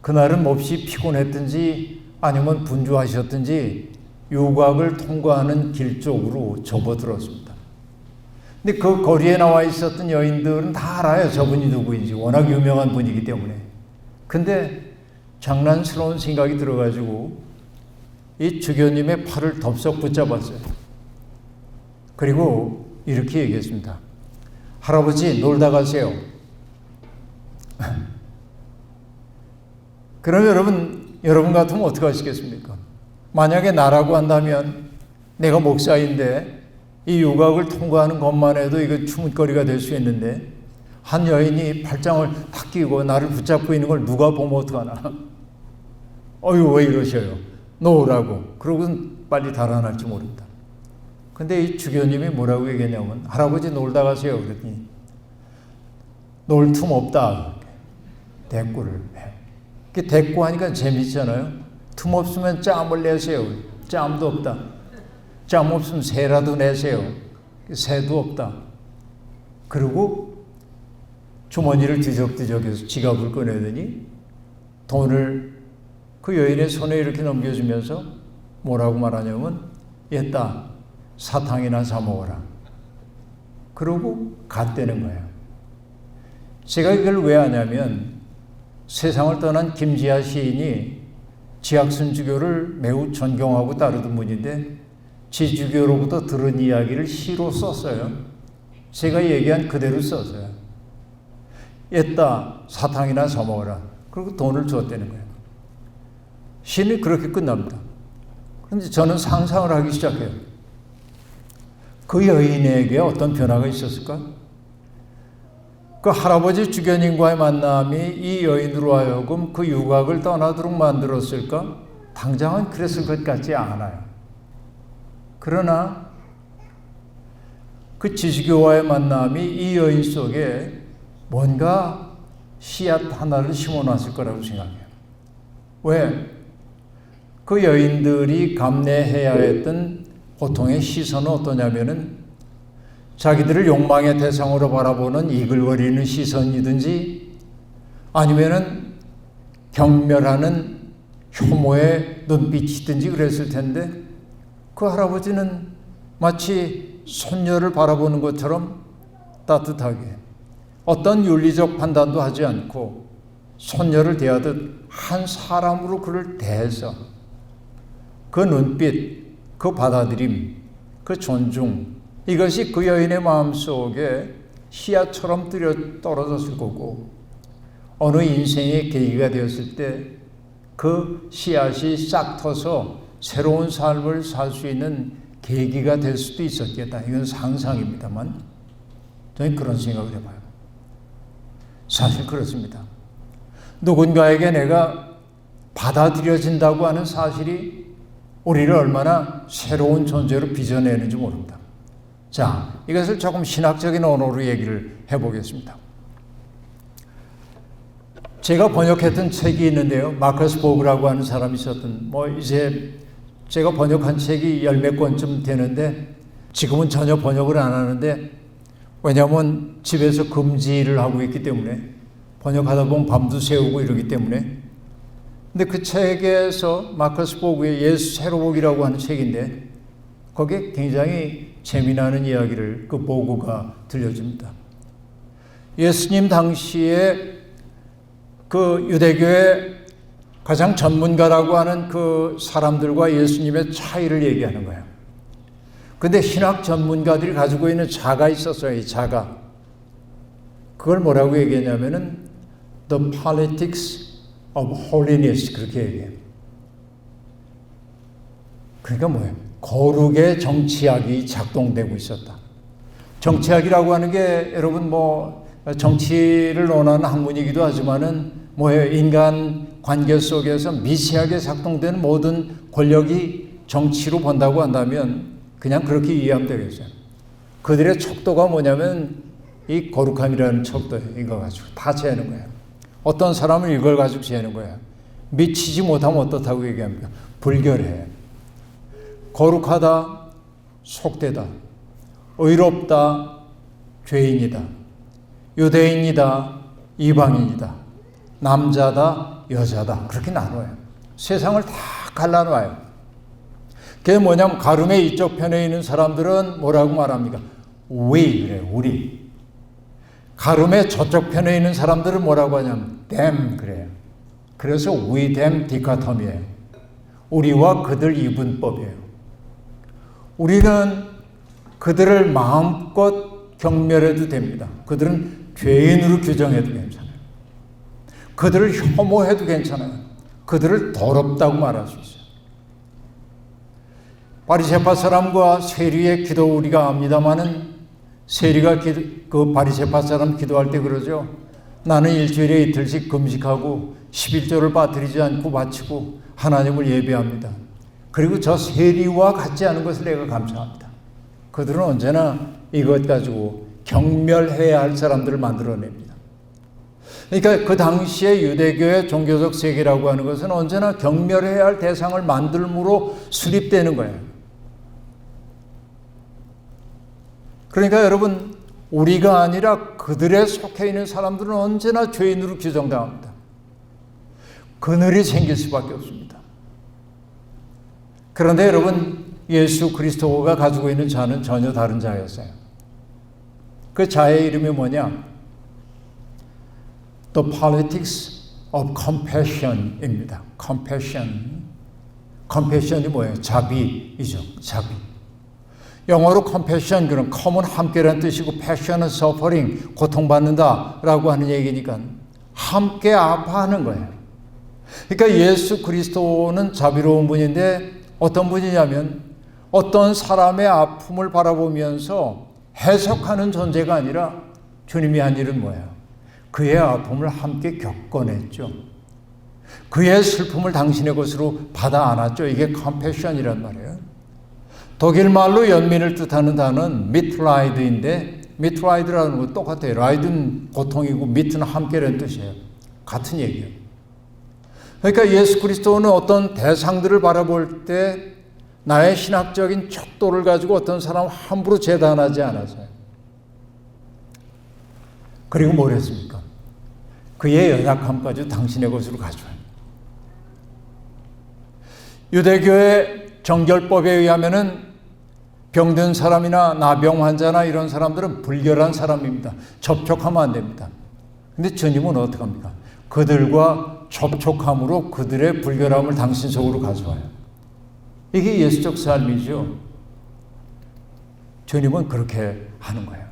그날은 몹시 피곤했든지 아니면 분주하셨든지 유곽을 통과하는 길 쪽으로 접어들었습니다. 근데 그 거리에 나와 있었던 여인들은 다 알아요. 저분이 누구인지. 워낙 유명한 분이기 때문에. 근데 장난스러운 생각이 들어가지고 이 주교님의 팔을 덥석 붙잡았어요. 그리고 이렇게 얘기했습니다. 할아버지, 놀다 가세요. 그럼 여러분 같으면 어떻게 하시겠습니까? 만약에 나라고 한다면, 내가 목사인데 이 유곽을 통과하는 것만 해도 이거 추문거리가 될 수 있는데, 한 여인이 팔짱을 탁 끼고 나를 붙잡고 있는 걸 누가 보면 어떡하나. 어휴, 왜 이러셔요? 놓으라고. 그러고는 빨리 달아날지 모른다. 근데 이 주교님이 뭐라고 얘기했냐면, 할아버지 놀다 가세요. 그랬더니 놀 틈 없다. 대꾸를 해요. 대꾸 하니까 재밌잖아요. 틈 없으면 짬을 내세요. 짬도 없다. 짬 없으면 새라도 내세요. 새도 없다. 그리고 주머니를 뒤적뒤적해서 지갑을 꺼내더니 돈을 그 여인의 손에 이렇게 넘겨주면서 뭐라고 말하냐면, 얘따 사탕이나 사 먹어라. 그러고 갔다는 거예요. 제가 이걸 왜 하냐면, 세상을 떠난 김지하 시인이 지학순 주교를 매우 존경하고 따르던 분인데, 지주교로부터 들은 이야기를 시로 썼어요. 제가 얘기한 그대로 썼어요. 얘따 사탕이나 사 먹어라. 그리고 돈을 줬다는 거예요. 시는 그렇게 끝납니다. 그런데 저는 상상을 하기 시작해요. 그 여인에게 어떤 변화가 있었을까? 그 할아버지 주교님과의 만남이 이 여인으로 하여금 그 유곽을 떠나도록 만들었을까? 당장은 그랬을 것 같지 않아요. 그러나 그 지주교와의 만남이 이 여인 속에 뭔가 씨앗 하나를 심어놨을 거라고 생각해요. 왜? 그 여인들이 감내해야 했던 보통의 시선은 어떠냐면은, 자기들을 욕망의 대상으로 바라보는 이글거리는 시선이든지, 아니면은 경멸하는 혐오의 눈빛이든지 그랬을 텐데, 그 할아버지는 마치 손녀를 바라보는 것처럼 따뜻하게, 어떤 윤리적 판단도 하지 않고 손녀를 대하듯 한 사람으로 그를 대해서 그 눈빛, 그 받아들임, 그 존중, 이것이 그 여인의 마음속에 씨앗처럼 떨어졌을 거고, 어느 인생의 계기가 되었을 때 그 씨앗이 싹 터서 새로운 삶을 살 수 있는 계기가 될 수도 있었겠다. 이건 상상입니다만 저는 그런 생각을 해봐요. 사실 그렇습니다. 누군가에게 내가 받아들여진다고 하는 사실이 우리를 얼마나 새로운 존재로 빚어내는지 모릅니다. 자, 이것을 조금 신학적인 언어로 얘기를 해보겠습니다. 제가 번역했던 책이 있는데요. 마커스 보그라고 하는 사람이 있었던, 이제 제가 번역한 책이 10몇 권쯤 되는데 지금은 전혀 번역을 안 하는데, 왜냐하면 집에서 금지를 하고 있기 때문에, 번역하다 보면 밤도 새우고 이러기 때문에. 근데 그 책에서 마커스 보그의 예수 새로 보기라고 하는 책인데 거기에 굉장히 재미나는 이야기를 그 보그가 들려줍니다. 예수님 당시에 그 유대교의 가장 전문가라고 하는 그 사람들과 예수님의 차이를 얘기하는 거예요. 근데 신학 전문가들이 가지고 있는 자가 있었어요. 이 자가. 그걸 뭐라고 얘기했냐면은 The politics of holiness, 그렇게 얘기해요. 그러니까 뭐예요? 거룩의 정치학이 작동되고 있었다. 정치학이라고 하는 게 여러분 정치를 논하는 학문이기도 하지만은 뭐예요? 인간 관계 속에서 미세하게 작동되는 모든 권력이 정치로 본다고 한다면 그냥 그렇게 이해하면 되겠어요. 그들의 척도가 뭐냐면 이 거룩함이라는 척도예요. 이거 가지고 다 재는 거예요. 어떤 사람은 이걸 가지고 재는 거예요. 미치지 못하면 어떻다고 얘기합니까? 불결해. 거룩하다, 속되다. 의롭다, 죄인이다. 유대인이다, 이방인이다. 남자다, 여자다. 그렇게 나눠요. 세상을 다 갈라놔요. 그게 뭐냐면 가름의 이쪽 편에 있는 사람들은 뭐라고 말합니까? we 그래요. 우리. 가름의 저쪽 편에 있는 사람들은 뭐라고 하냐면 them 그래요. 그래서 we them 디카텀이에요. 우리와 그들 이분법이에요. 우리는 그들을 마음껏 경멸해도 됩니다. 그들은 죄인으로 규정해도 괜찮아요. 그들을 혐오해도 괜찮아요. 그들을 더럽다고 말할 수 있어요. 바리새파 사람과 세리의 기도 우리가 압니다마는 세리가 그 바리새파 사람 기도할 때 그러죠. 나는 일주일에 이틀씩 금식하고 11조를 빠뜨리지 않고 바치고 하나님을 예배합니다. 그리고 저 세리와 같지 않은 것을 내가 감사합니다. 그들은 언제나 이것 가지고 경멸해야 할 사람들을 만들어냅니다. 그러니까 그 당시에 유대교의 종교적 세계라고 하는 것은 언제나 경멸해야 할 대상을 만들므로 수립되는 거예요. 그러니까 여러분, 우리가 아니라 그들에 속해 있는 사람들은 언제나 죄인으로 규정당합니다. 그늘이 생길 수밖에 없습니다. 그런데 여러분, 예수 그리스도가 가지고 있는 자는 전혀 다른 자였어요. 그 자의 이름이 뭐냐? The politics of compassion입니다. compassion. compassion이 뭐예요? 자비이죠. 자비. 영어로 compassion, 그런 common 함께라는 뜻이고 passion은 suffering, 고통받는다라고 하는 얘기니까 함께 아파하는 거예요. 그러니까 예수 그리스도는 자비로운 분인데 어떤 분이냐면 어떤 사람의 아픔을 바라보면서 해석하는 존재가 아니라 주님이 한 일은 뭐예요? 그의 아픔을 함께 겪어냈죠. 그의 슬픔을 당신의 것으로 받아 안았죠. 이게 compassion이란 말이에요. 독일 말로 연민을 뜻하는 단어는 미트라이드인데 미트라이드라는 건 똑같아요. 라이드는 고통이고 미트는 함께라는 뜻이에요. 같은 얘기예요. 그러니까 예수 그리스도는 어떤 대상들을 바라볼 때 나의 신학적인 척도를 가지고 어떤 사람 함부로 재단하지 않았어요. 그리고 뭘 했습니까? 그의 연약함까지 당신의 것으로 가져와요. 유대교의 정결법에 의하면은 병든 사람이나 나병 환자나 이런 사람들은 불결한 사람입니다. 접촉하면 안 됩니다. 근데 주님은 어떻게 합니까? 그들과 접촉함으로 그들의 불결함을 당신 속으로 가져와요. 이게 예수적 삶이죠. 주님은 그렇게 하는 거예요.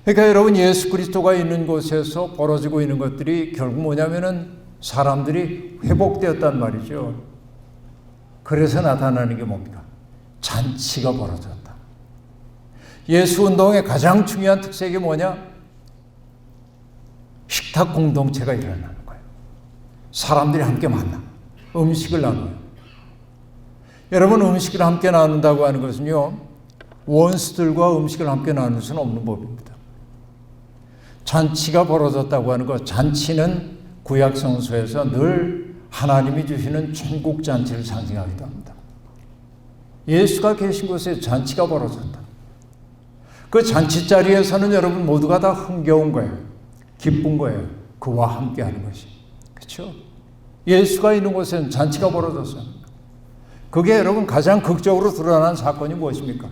그러니까 여러분, 예수 그리스도가 있는 곳에서 벌어지고 있는 것들이 결국 뭐냐면은 사람들이 회복되었단 말이죠. 그래서 나타나는 게 뭡니까? 잔치가 벌어졌다. 예수 운동의 가장 중요한 특색이 뭐냐? 식탁 공동체가 일어나는 거예요. 사람들이 함께 만나 음식을 나눠요. 여러분, 음식을 함께 나눈다고 하는 것은요, 원수들과 음식을 함께 나눌 수는 없는 법입니다. 잔치가 벌어졌다고 하는 것, 잔치는 구약 성서에서 늘 하나님이 주시는 천국 잔치를 상징하기도 합니다. 예수가 계신 곳에 잔치가 벌어졌다. 그 잔치 자리에서는 여러분 모두가 다 흥겨운 거예요. 기쁜 거예요. 그와 함께 하는 것이. 그렇죠? 예수가 있는 곳에는 잔치가 벌어졌어요. 그게 여러분 가장 극적으로 드러난 사건이 무엇입니까?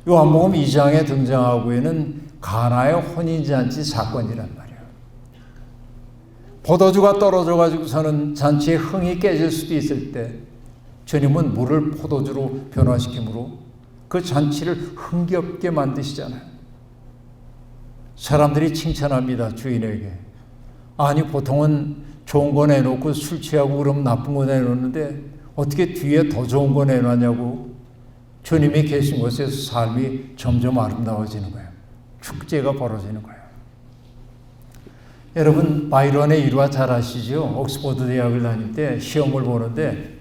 요한복음 2장에 등장하고 있는 가나의 혼인잔치 사건이란 말이에요. 포도주가 떨어져 가지고서는 잔치의 흥이 깨질 수도 있을 때 주님은 물을 포도주로 변화시킴으로 그 잔치를 흥겹게 만드시잖아요. 사람들이 칭찬합니다, 주인에게. 아니, 보통은 좋은 거 내놓고 술 취하고 그러면 나쁜 거 내놓는데 어떻게 뒤에 더 좋은 거 내놨냐고. 주님이 계신 곳에서 삶이 점점 아름다워지는 거예요. 축제가 벌어지는 거예요. 여러분, 바이런의 일화 잘 아시죠? 옥스퍼드 대학을 다닐 때 시험을 보는데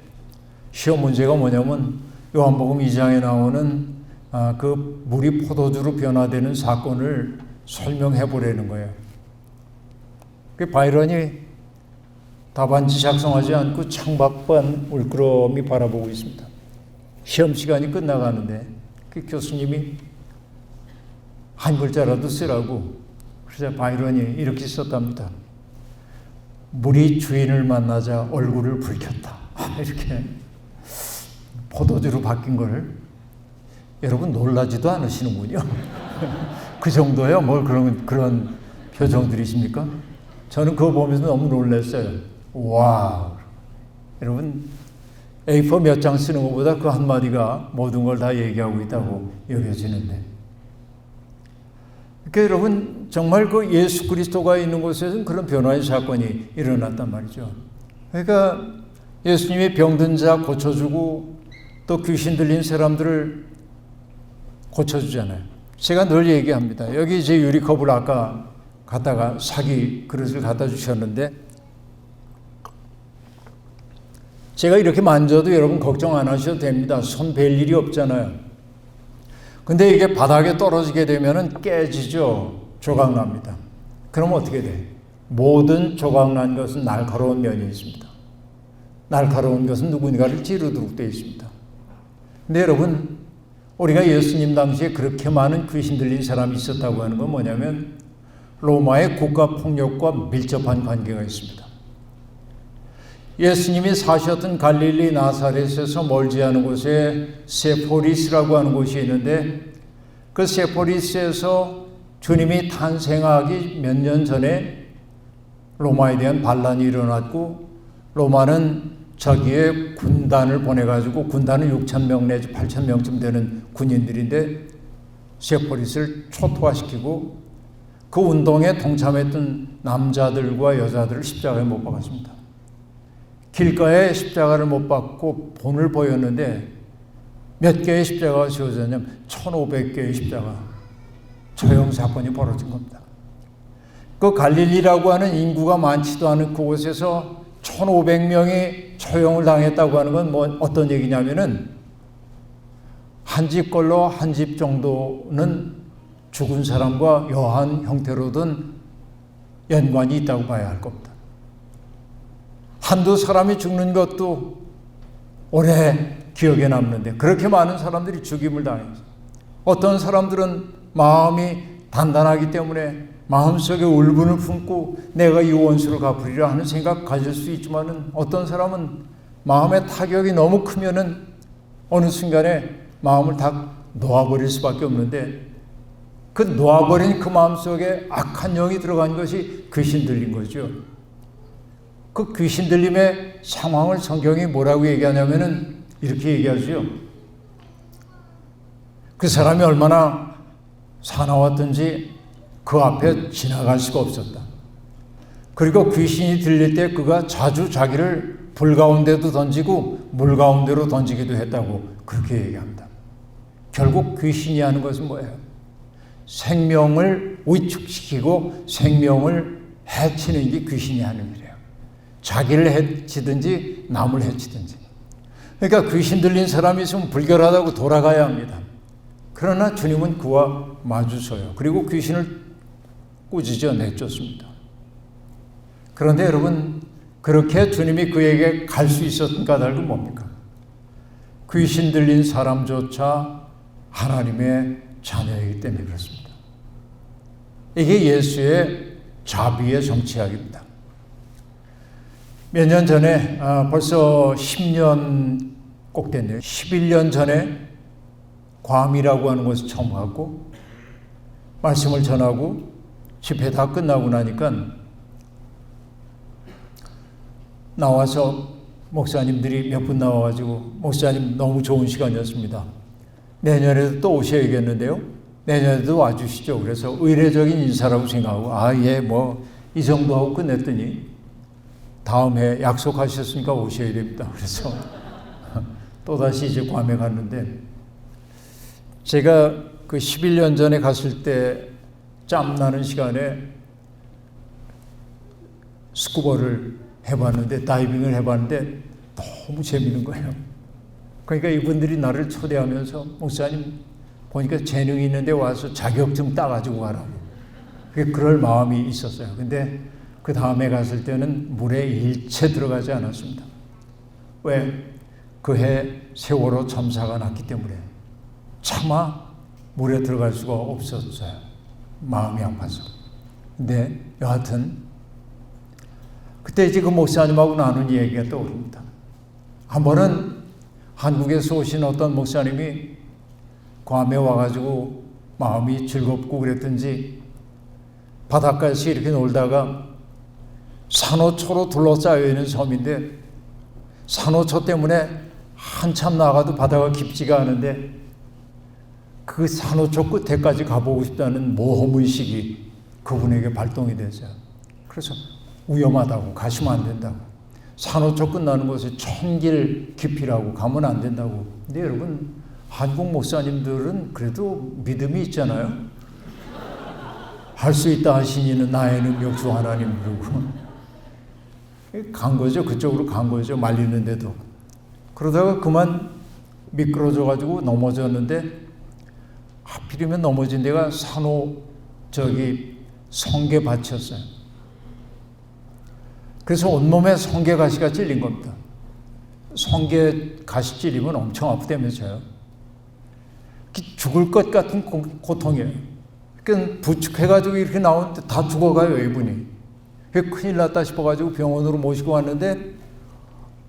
시험 문제가 뭐냐면 요한복음 2장에 나오는 그 물이 포도주로 변화되는 사건을 설명해 보려는 거예요. 그 바이런이 답안지 작성하지 않고 창밖만 울끄러미 바라보고 있습니다. 시험 시간이 끝나가는데 그 교수님이 한 글자라도 쓰라고. 그래서 바이런이 이렇게 썼답니다. 물이 주인을 만나자 얼굴을 붉혔다. 이렇게 포도주로 바뀐 걸 여러분 놀라지도 않으시는군요. 그 정도야 뭘 그런 표정들이십니까? 저는 그거 보면서 너무 놀랐어요. 와, 여러분 A4 몇 장 쓰는 것보다 그 한마디가 모든 걸 다 얘기하고 있다고 여겨지는데. 그러니까 여러분 정말 그 예수 그리스도가 있는 곳에서는 그런 변화의 사건이 일어났단 말이죠. 그러니까 예수님이 병든 자 고쳐주고 또 귀신 들린 사람들을 고쳐주잖아요. 제가 늘 얘기합니다. 여기 이제 유리컵을 아까 갖다가 사기 그릇을 갖다 주셨는데 제가 이렇게 만져도 여러분 걱정 안 하셔도 됩니다. 손 벨 일이 없잖아요. 근데 이게 바닥에 떨어지게 되면은 깨지죠. 조각납니다. 그럼 어떻게 돼? 모든 조각난 것은 날카로운 면이 있습니다. 날카로운 것은 누군가를 찌르도록 되어 있습니다. 근데 여러분, 우리가 예수님 당시에 그렇게 많은 귀신 들린 사람이 있었다고 하는 건 뭐냐면 로마의 국가폭력과 밀접한 관계가 있습니다. 예수님이 사셨던 갈릴리 나사렛에서 멀지 않은 곳에 세포리스라고 하는 곳이 있는데 그 세포리스에서 주님이 탄생하기 몇 년 전에 로마에 대한 반란이 일어났고 로마는 자기의 군단을 보내가지고 군단은 6,000명 내지 8,000명쯤 되는 군인들인데 세포리스를 초토화시키고 그 운동에 동참했던 남자들과 여자들을 십자가에 못 박았습니다. 길가에 십자가를 못 박고 본을 보였는데 몇 개의 십자가가 지어졌냐면 1,500개의 십자가 처형 사건이 벌어진 겁니다. 그 갈릴리라고 하는 인구가 많지도 않은 그곳에서 1,500명이 처형을 당했다고 하는 건 뭐 어떤 얘기냐면은 한 집 걸로 한 집 정도는 죽은 사람과 여한 형태로든 연관이 있다고 봐야 할 겁니다. 한두 사람이 죽는 것도 오래 기억에 남는데 그렇게 많은 사람들이 죽임을 당했어요. 어떤 사람들은 마음이 단단하기 때문에 마음속에 울분을 품고 내가 이 원수를 갚으리라 하는 생각 가질 수 있지만은 어떤 사람은 마음의 타격이 너무 크면은 어느 순간에 마음을 다 놓아버릴 수밖에 없는데 그 놓아버린 그 마음속에 악한 영이 들어간 것이 귀신 들린 거죠. 그 귀신 들림의 상황을 성경이 뭐라고 얘기하냐면은 이렇게 얘기하죠. 그 사람이 얼마나 사나웠든지 그 앞에 지나갈 수가 없었다. 그리고 귀신이 들릴 때 그가 자주 자기를 불 가운데도 던지고 물 가운데로 던지기도 했다고 그렇게 얘기합니다. 결국 귀신이 하는 것은 뭐예요? 생명을 위축시키고 생명을 해치는 게 귀신이 하는 일이에요. 자기를 해치든지 남을 해치든지. 그러니까 귀신 들린 사람이 있으면 불결하다고 돌아가야 합니다. 그러나 주님은 그와 마주서요. 그리고 귀신을 꾸짖어 내쫓습니다. 그런데 여러분, 그렇게 주님이 그에게 갈 수 있었던 까닭은 뭡니까? 귀신 들린 사람조차 하나님의 자녀이기 때문에 그렇습니다. 이게 예수의 자비의 정치학입니다. 몇 년 전에, 벌써 10년 꼭 됐네요. 11년 전에 괌이라고 하는 곳을 처음 가고 말씀을 전하고 집회 다 끝나고 나니까 나와서 목사님들이 몇 분 나와가지고 목사님 너무 좋은 시간이었습니다. 내년에도 또 오셔야겠는데요. 내년에도 와주시죠. 그래서 의례적인 인사라고 생각하고 예, 뭐 이 정도 하고 끝냈더니 다음에 약속하셨으니까 오셔야 됩니다. 그래서 또다시 이제 괌에 갔는데 제가 그 11년 전에 갔을 때 짬나는 시간에 스쿠버를 해봤는데 다이빙을 해봤는데 너무 재밌는 거예요. 그러니까 이분들이 나를 초대하면서 목사님 보니까 재능이 있는데 와서 자격증 따가지고 가라고. 그럴 마음이 있었어요. 근데 그 다음에 갔을 때는 물에 일체 들어가지 않았습니다. 왜? 그해 세월호 참사가 났기 때문에 차마 물에 들어갈 수가 없었어요. 마음이 아파서. 근데 여하튼 그때 이제 그 목사님하고 나눈 얘기가 떠오릅니다. 한 번은 한국에서 오신 어떤 목사님이 괌에 와가지고 마음이 즐겁고 그랬든지 바닷가에서 이렇게 놀다가 산호초로 둘러싸여 있는 섬인데 산호초 때문에 한참 나가도 바다가 깊지가 않은데 그 산호초 끝에까지 가보고 싶다는 모험의식이 그분에게 발동이 됐어요. 그래서 위험하다고 가시면 안 된다고. 산호초 끝나는 곳에 1000길 깊이라고 가면 안 된다고. 근데 여러분 한국 목사님들은 그래도 믿음이 있잖아요. 할 수 있다 하시니는 나의 능력주 하나님 부르고 간 거죠. 그쪽으로 간 거죠. 말리는데도. 그러다가 그만 미끄러져 가지고 넘어졌는데 하필이면 넘어진 데가 성게밭이었어요. 그래서 온몸에 성게가시가 찔린 겁니다. 성게가시 찔리면 엄청 아프다면서요. 죽을 것 같은 고통이에요. 그러니까 부축해가지고 이렇게 나오는데 다 죽어가요, 이분이. 큰일 났다 싶어가지고 병원으로 모시고 왔는데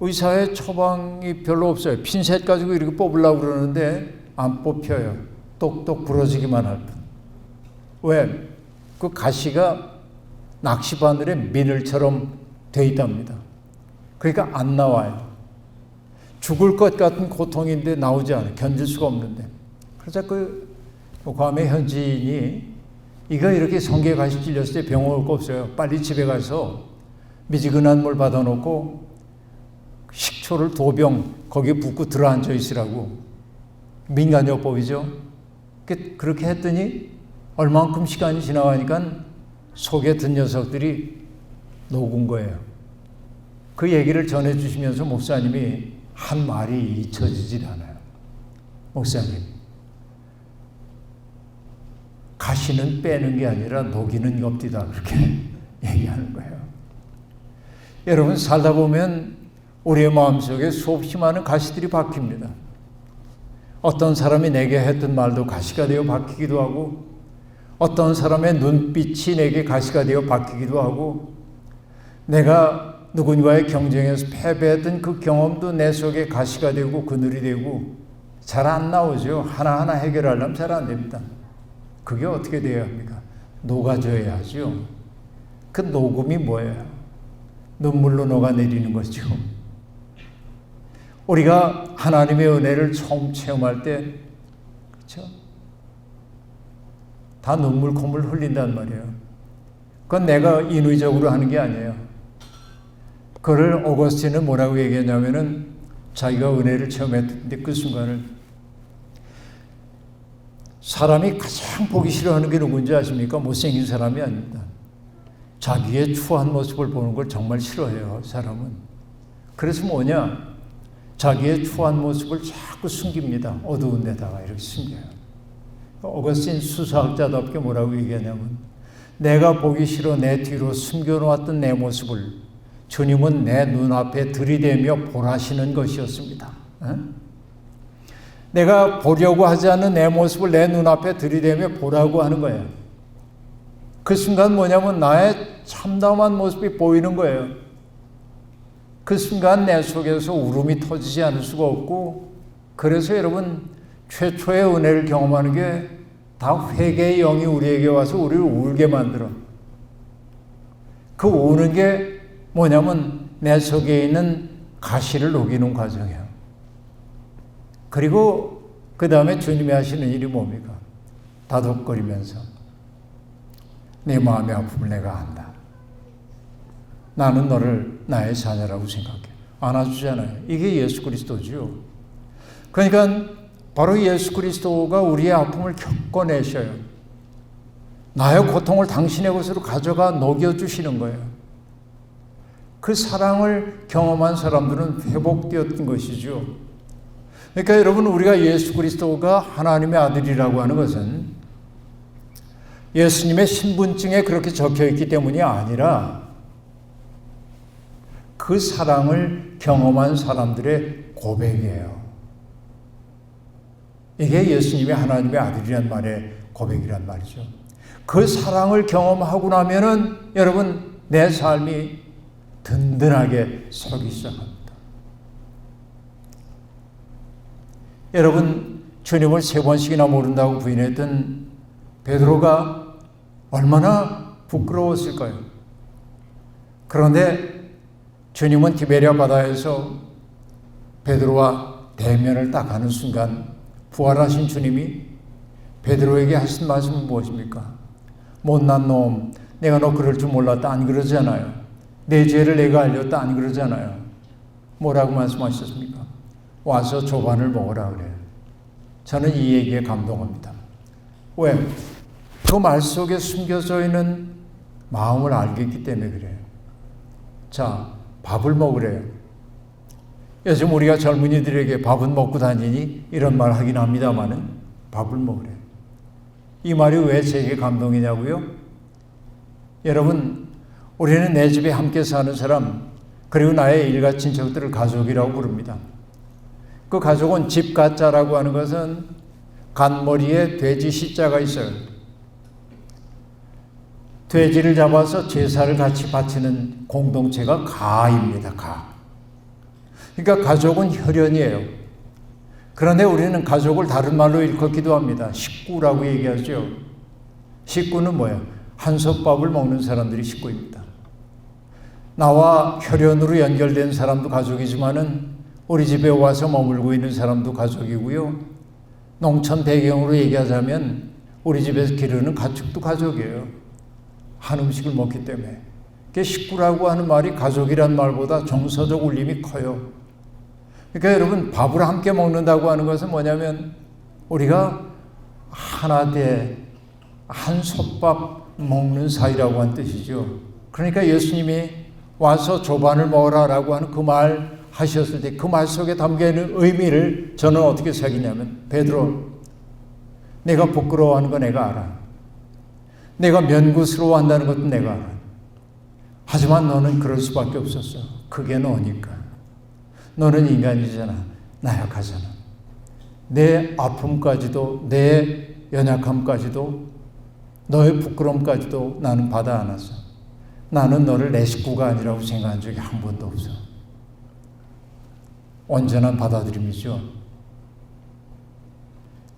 의사의 처방이 별로 없어요. 핀셋 가지고 이렇게 뽑으려고 그러는데 안 뽑혀요. 똑똑 부러지기만 할 뿐. 왜? 그 가시가 낚시바늘에 미늘처럼 돼 있답니다. 그러니까 안 나와요. 죽을 것 같은 고통인데 나오지 않아요. 견딜 수가 없는데. 그래서 그 괌의 현지인이 이거 이렇게 성게 가시 찔렸을 때 병원 올 거 없어요. 빨리 집에 가서 미지근한 물 받아놓고 식초를 2병 거기에 붓고 들어앉아 있으라고. 민간요법이죠. 그렇게 했더니 얼만큼 시간이 지나가니까 속에 든 녀석들이 녹은 거예요. 그 얘기를 전해주시면서 목사님이 한 말이 잊혀지질 않아요. 목사님, 가시는 빼는 게 아니라 녹이는 겁디다. 그렇게 얘기하는 거예요. 여러분 살다 보면 우리의 마음속에 수없이 많은 가시들이 박힙니다. 어떤 사람이 내게 했던 말도 가시가 되어 박히기도 하고 어떤 사람의 눈빛이 내게 가시가 되어 박히기도 하고 내가 누군가의 경쟁에서 패배했던 그 경험도 내 속에 가시가 되고 그늘이 되고 잘 안 나오죠. 하나하나 해결하려면 잘 안 됩니다. 그게 어떻게 되어야 합니까? 녹아져야 하죠. 그 녹음이 뭐예요? 눈물로 녹아내리는 거죠. 우리가 하나님의 은혜를 처음 체험할 때, 그렇죠? 다 눈물 콧물 흘린단 말이에요. 그건 내가 인위적으로 하는 게 아니에요. 그를 어거스틴은 뭐라고 얘기했냐면은 자기가 은혜를 체험했는데 그 순간을 사람이 가장 보기 싫어하는 게 누군지 아십니까? 못생긴 사람이 아닙니다. 자기의 추한 모습을 보는 걸 정말 싫어해요, 사람은. 그래서 뭐냐? 자기의 추한 모습을 자꾸 숨깁니다. 어두운 데다가 이렇게 숨겨요. 어거스틴 수사학자답게 뭐라고 얘기하냐면 내가 보기 싫어 내 뒤로 숨겨놓았던 내 모습을 주님은 내 눈앞에 들이대며 보라시는 것이었습니다. 내가 보려고 하지 않는 내 모습을 내 눈앞에 들이대며 보라고 하는 거예요. 그 순간 뭐냐면 나의 참담한 모습이 보이는 거예요. 그 순간 내 속에서 울음이 터지지 않을 수가 없고, 그래서 여러분 최초의 은혜를 경험하는 게 다 회개의 영이 우리에게 와서 우리를 울게 만들어. 그 우는 게 뭐냐면 내 속에 있는 가시를 녹이는 과정이에요. 그리고 그 다음에 주님이 하시는 일이 뭡니까? 다독거리면서 내 마음의 아픔을 내가 안다. 나는 너를 나의 자녀라고 생각해. 안아주잖아요. 이게 예수 그리스도지요. 그러니까 바로 예수 그리스도가 우리의 아픔을 겪어내셔요. 나의 고통을 당신의 것으로 가져가 녹여주시는 거예요. 그 사랑을 경험한 사람들은 회복되었던 것이죠. 그러니까 여러분, 우리가 예수 그리스도가 하나님의 아들이라고 하는 것은 예수님의 신분증에 그렇게 적혀있기 때문이 아니라 그 사랑을 경험한 사람들의 고백이에요. 이게 예수님이 하나님의 아들이란 말의 고백이란 말이죠. 그 사랑을 경험하고 나면은 여러분 내 삶이 든든하게 서기 시작합니다. 여러분, 주님을 3번씩이나 모른다고 부인했던 베드로가 얼마나 부끄러웠을까요? 그런데 주님은 디베랴 바다에서 베드로와 대면을 딱 하는 순간 부활하신 주님이 베드로에게 하신 말씀은 무엇입니까? 못난 놈, 내가 너 그럴 줄 몰랐다, 안 그러잖아요. 내 죄를 내가 알렸다, 안 그러잖아요. 뭐라고 말씀하셨습니까? 와서 조반을 먹으라 그래요. 저는 이 얘기에 감동합니다. 왜? 그 말 속에 숨겨져 있는 마음을 알겠기 때문에 그래요. 자, 밥을 먹으래요. 요즘 우리가 젊은이들에게 밥은 먹고 다니니? 이런 말 하긴 합니다마는 밥을 먹으래요. 이 말이 왜 제게 감동이냐고요? 여러분, 우리는 내 집에 함께 사는 사람, 그리고 나의 일가 친척들을 가족이라고 부릅니다. 그 가족은 집 가자라고 하는 것은 간머리에 돼지 시자가 있어요. 돼지를 잡아서 제사를 같이 바치는 공동체가 가입니다. 가. 그러니까 가족은 혈연이에요. 그런데 우리는 가족을 다른 말로 일컫기도 합니다. 식구라고 얘기하죠. 식구는 뭐예요? 한솥밥을 먹는 사람들이 식구입니다. 나와 혈연으로 연결된 사람도 가족이지만은 우리 집에 와서 머물고 있는 사람도 가족이고요. 농촌 배경으로 얘기하자면 우리 집에서 기르는 가축도 가족이에요. 한 음식을 먹기 때문에. 그게 식구라고 하는 말이 가족이란 말보다 정서적 울림이 커요. 그러니까 여러분, 밥을 함께 먹는다고 하는 것은 뭐냐면 우리가 하나 돼 한 솥밥 먹는 사이라고 하는 뜻이죠. 그러니까 예수님이 와서 조반을 먹으라라고 하는 그 말 하셨을 때 그 말 속에 담겨있는 의미를 저는 어떻게 새기냐면, 베드로, 내가 부끄러워하는 거 내가 알아. 내가 면구스러워한다는 것도 내가 알아. 하지만 너는 그럴 수밖에 없었어. 그게 너니까. 너는 인간이잖아. 나약하잖아. 내 아픔까지도, 내 연약함까지도, 너의 부끄러움까지도 나는 받아 안았어. 나는 너를 내 식구가 아니라고 생각한 적이 한 번도 없어. 온전한 받아들임이죠.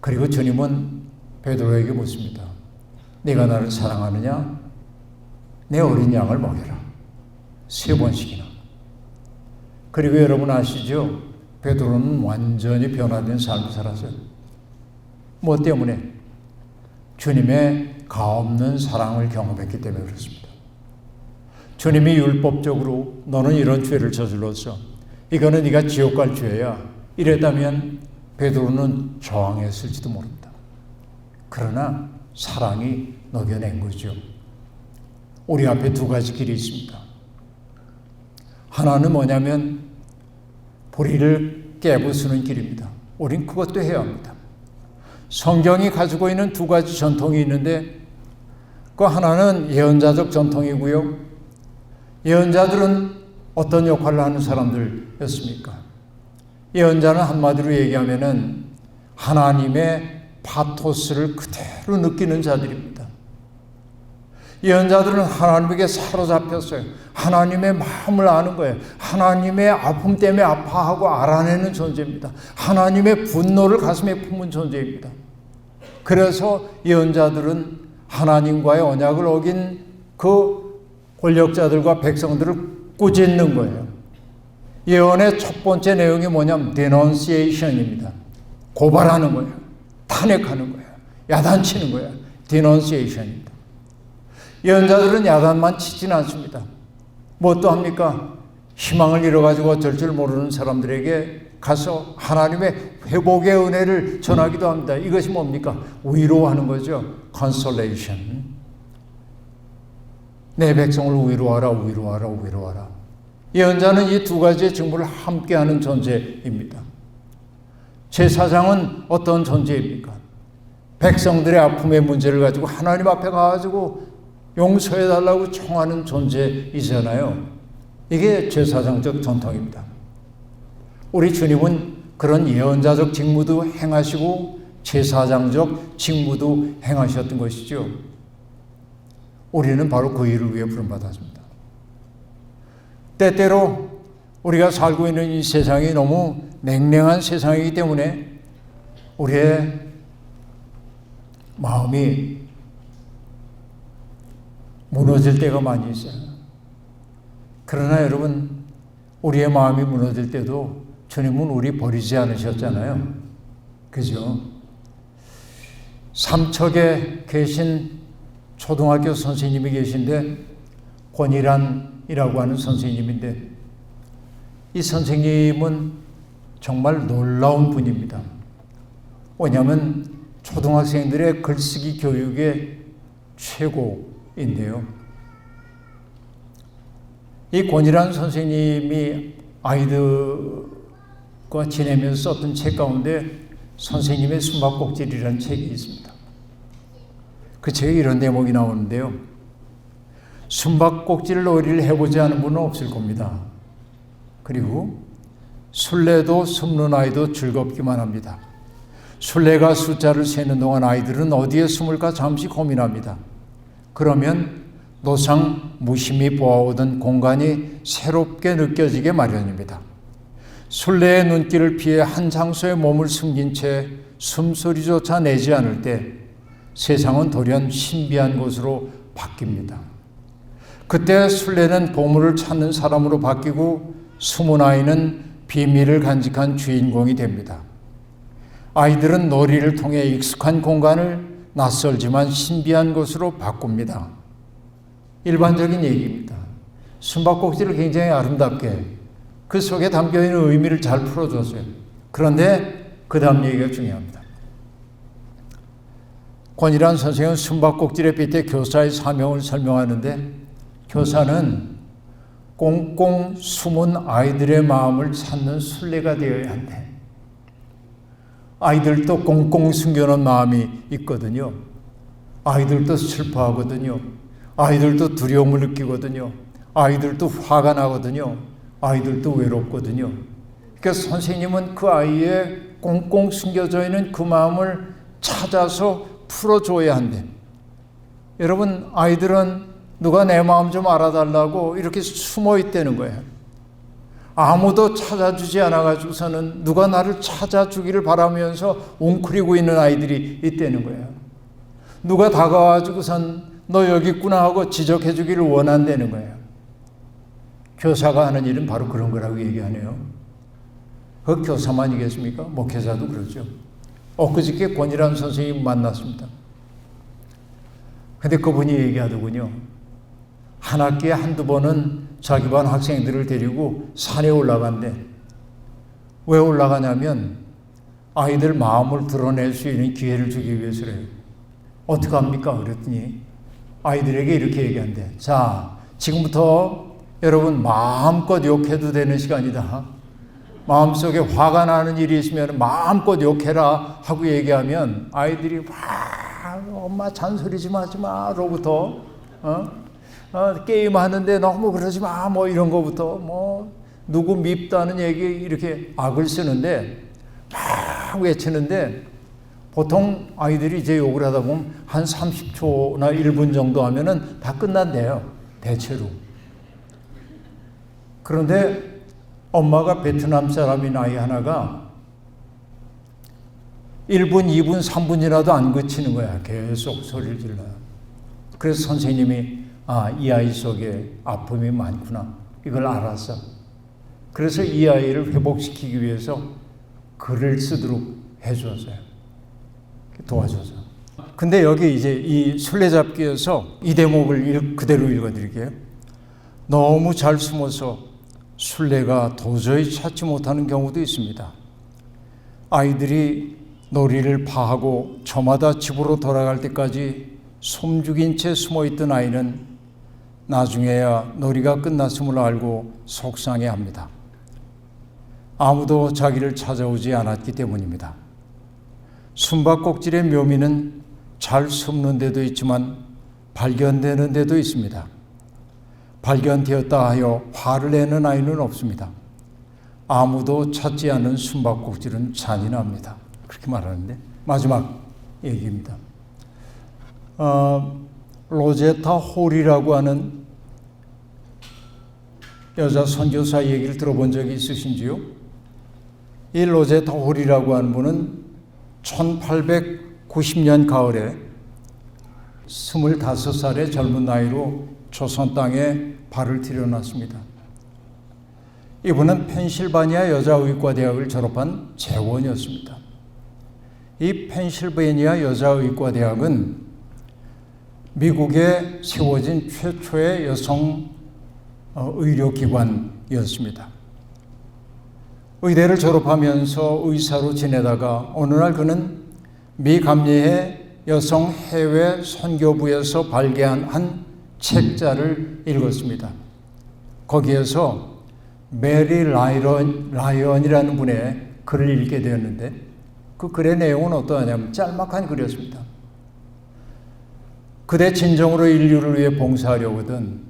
그리고 주님은 베드로에게 묻습니다. 네가 나를 사랑하느냐? 내 어린 양을 먹여라. 3번씩이나. 그리고 여러분 아시죠? 베드로는 완전히 변화된 삶을 살았어요. 뭐 때문에? 주님의 가없는 사랑을 경험했기 때문에 그렇습니다. 주님이 율법적으로 너는 이런 죄를 저질렀어. 이거는 네가 지옥 갈 죄야. 이랬다면 베드로는 저항했을지도 모릅니다. 그러나 사랑이 녹여낸 거죠. 우리 앞에 두 가지 길이 있습니다. 하나는 뭐냐면 보리를 깨부수는 길입니다. 우린 그것도 해야 합니다. 성경이 가지고 있는 두 가지 전통이 있는데 그 하나는 예언자적 전통이고요. 예언자들은 어떤 역할을 하는 사람들이었습니까? 예언자는 한마디로 얘기하면은 하나님의 파토스를 그대로 느끼는 자들입니다. 예언자들은 하나님에게 사로잡혔어요. 하나님의 마음을 아는 거예요. 하나님의 아픔 때문에 아파하고 알아내는 존재입니다. 하나님의 분노를 가슴에 품은 존재입니다. 그래서 예언자들은 하나님과의 언약을 어긴 그 권력자들과 백성들을 꾸짖는 거예요. 예언의 첫 번째 내용이 뭐냐면 denunciation입니다. 고발하는 거예요. 탄핵하는 거예요. 야단치는 거예요. denunciation입니다. 예언자들은 야단만 치지는 않습니다. 뭐 또 합니까? 희망을 잃어가지고 어쩔 줄 모르는 사람들에게 가서 하나님의 회복의 은혜를 전하기도 합니다. 이것이 뭡니까? 위로하는 거죠. consolation. 내 백성을 위로하라, 위로하라, 위로하라. 예언자는 이 두 가지의 직무를 함께하는 존재입니다. 제사장은 어떤 존재입니까? 백성들의 아픔의 문제를 가지고 하나님 앞에 가가지고 용서해달라고 청하는 존재이잖아요. 이게 제사장적 전통입니다. 우리 주님은 그런 예언자적 직무도 행하시고 제사장적 직무도 행하셨던 것이죠. 우리는 바로 그 일을 위해 부름받았습니다. 때때로 우리가 살고 있는 이 세상이 너무 냉랭한 세상이기 때문에 우리의 마음이 무너질 때가 많이 있어요. 그러나 여러분, 우리의 마음이 무너질 때도 주님은 우리 버리지 않으셨잖아요. 그죠? 삼척에 계신 초등학교 선생님이 계신데 권일환이라고 하는 선생님인데 이 선생님은 정말 놀라운 분입니다. 왜냐하면 초등학생들의 글쓰기 교육의 최고인데요. 이 권일환 선생님이 아이들과 지내면서 썼던 책 가운데 선생님의 숨바꼭질이라는 책이 있습니다. 그 책에 이런 대목이 나오는데요. 숨바꼭질 놀이를 해보지 않은 분은 없을 겁니다. 그리고 술래도 숨는 아이도 즐겁기만 합니다. 술래가 숫자를 세는 동안 아이들은 어디에 숨을까 잠시 고민합니다. 그러면 노상 무심히 보아오던 공간이 새롭게 느껴지게 마련입니다. 술래의 눈길을 피해 한 장소에 몸을 숨긴 채 숨소리조차 내지 않을 때 세상은 돌연 신비한 곳으로 바뀝니다. 그때 술래는 보물을 찾는 사람으로 바뀌고 숨은 아이는 비밀을 간직한 주인공이 됩니다. 아이들은 놀이를 통해 익숙한 공간을 낯설지만 신비한 곳으로 바꿉니다. 일반적인 얘기입니다. 숨바꼭질을 굉장히 아름답게 그 속에 담겨있는 의미를 잘 풀어줬어요. 그런데 그 다음 얘기가 중요합니다. 권일환 선생은 숨바꼭질에 빗대 교사의 사명을 설명하는데 교사는 꽁꽁 숨은 아이들의 마음을 찾는 순례가 되어야 한대. 아이들도 꽁꽁 숨겨놓은 마음이 있거든요. 아이들도 슬퍼하거든요. 아이들도 두려움을 느끼거든요. 아이들도 화가 나거든요. 아이들도 외롭거든요. 그러니까 선생님은 그 아이의 꽁꽁 숨겨져 있는 그 마음을 찾아서 풀어줘야 한대. 여러분, 아이들은 누가 내 마음 좀 알아달라고 이렇게 숨어 있다는 거예요. 아무도 찾아주지 않아가지고서는 누가 나를 찾아주기를 바라면서 웅크리고 있는 아이들이 있다는 거예요. 누가 다가와가지고선 너 여기 있구나 하고 지적해주기를 원한다는 거예요. 교사가 하는 일은 바로 그런 거라고 얘기하네요. 그 교사만이겠습니까? 목회자도 그렇죠. 엊그저께 권일환 선생님 만났습니다. 근데 그분이 얘기하더군요. 한 학기에 한두 번은 자기 반 학생들을 데리고 산에 올라간대. 왜 올라가냐면 아이들 마음을 드러낼 수 있는 기회를 주기 위해서래요. 어떻게 합니까? 그랬더니 아이들에게 이렇게 얘기한대. 자, 지금부터 여러분 마음껏 욕해도 되는 시간이다. 마음속에 화가 나는 일이 있으면 마음껏 욕해라 하고 얘기하면 아이들이 엄마 잔소리 좀 하지 마 로부터 게임하는데 너무 그러지 마 뭐 이런 거부터 뭐 누구 밉다는 얘기 이렇게 악을 쓰는데 막 외치는데 보통 아이들이 이제 욕을 하다 보면 한 30초나 1분 정도 하면은 다 끝난대요. 대체로. 그런데 엄마가 베트남 사람인 아이 하나가 1분, 2분, 3분이라도 안 그치는 거야. 계속 소리를 질러요. 그래서 선생님이 이 아이 속에 아픔이 많구나. 이걸 알았어. 그래서 이 아이를 회복시키기 위해서 글을 쓰도록 해주었어요. 도와줘서. 근데 여기 이제 이 술래잡기에서 이 대목을 그대로 읽어드릴게요. 너무 잘 숨어서 술래가 도저히 찾지 못하는 경우도 있습니다. 아이들이 놀이를 파하고 저마다 집으로 돌아갈 때까지 숨죽인 채 숨어있던 아이는 나중에야 놀이가 끝났음을 알고 속상해합니다. 아무도 자기를 찾아오지 않았기 때문입니다. 숨바꼭질의 묘미는 잘 숨는 데도 있지만 발견되는 데도 있습니다. 발견되었다 하여 화를 내는 아이는 없습니다. 아무도 찾지 않은 숨바꼭질은 잔인합니다. 그렇게 말하는데 마지막 얘기입니다. 로제타 홀이라고 하는 여자 선교사 얘기를 들어본 적이 있으신지요? 이 로제타 홀이라고 하는 분은 1890년 가을에 25살의 젊은 나이로 조선 땅에 발을 들여놨습니다. 이분은 펜실바니아 여자의과대학을 졸업한 재원이었습니다. 이 펜실바니아 여자의과대학은 미국에 세워진 최초의 여성 의료기관이었습니다. 의대를 졸업하면서 의사로 지내다가 어느 날 그는 미 감리의 여성 해외 선교부에서 발견한 한 책자를 읽었습니다. 거기에서 메리 라이언이라는 분의 글을 읽게 되었는데 그 글의 내용은 어떠하냐면 짤막한 글이었습니다. 그대 진정으로 인류를 위해 봉사하려거든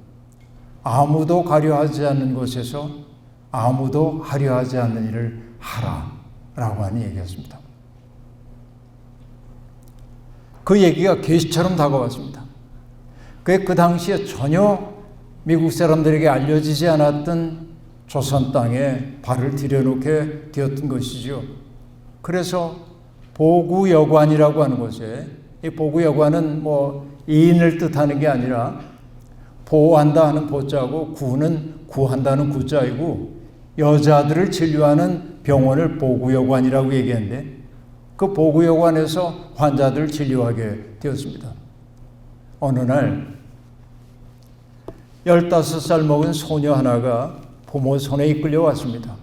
아무도 가려하지 않는 곳에서 아무도 하려하지 않는 일을 하라 라고 하는 얘기였습니다. 그 얘기가 계시처럼 다가왔습니다. 그 당시에 전혀 미국 사람들에게 알려지지 않았던 조선 땅에 발을 들여놓게 되었던 것이죠. 그래서 보구여관이라고 하는 곳에 이 보구여관은 뭐 이인을 뜻하는 게 아니라 보호한다 하는 보자고 구는 구한다는 구자이고 여자들을 진료하는 병원을 보구여관이라고 얘기했는데 그 보구여관에서 환자들을 진료하게 되었습니다. 어느 날 15살 먹은 소녀 하나가 부모 손에 이끌려 왔습니다.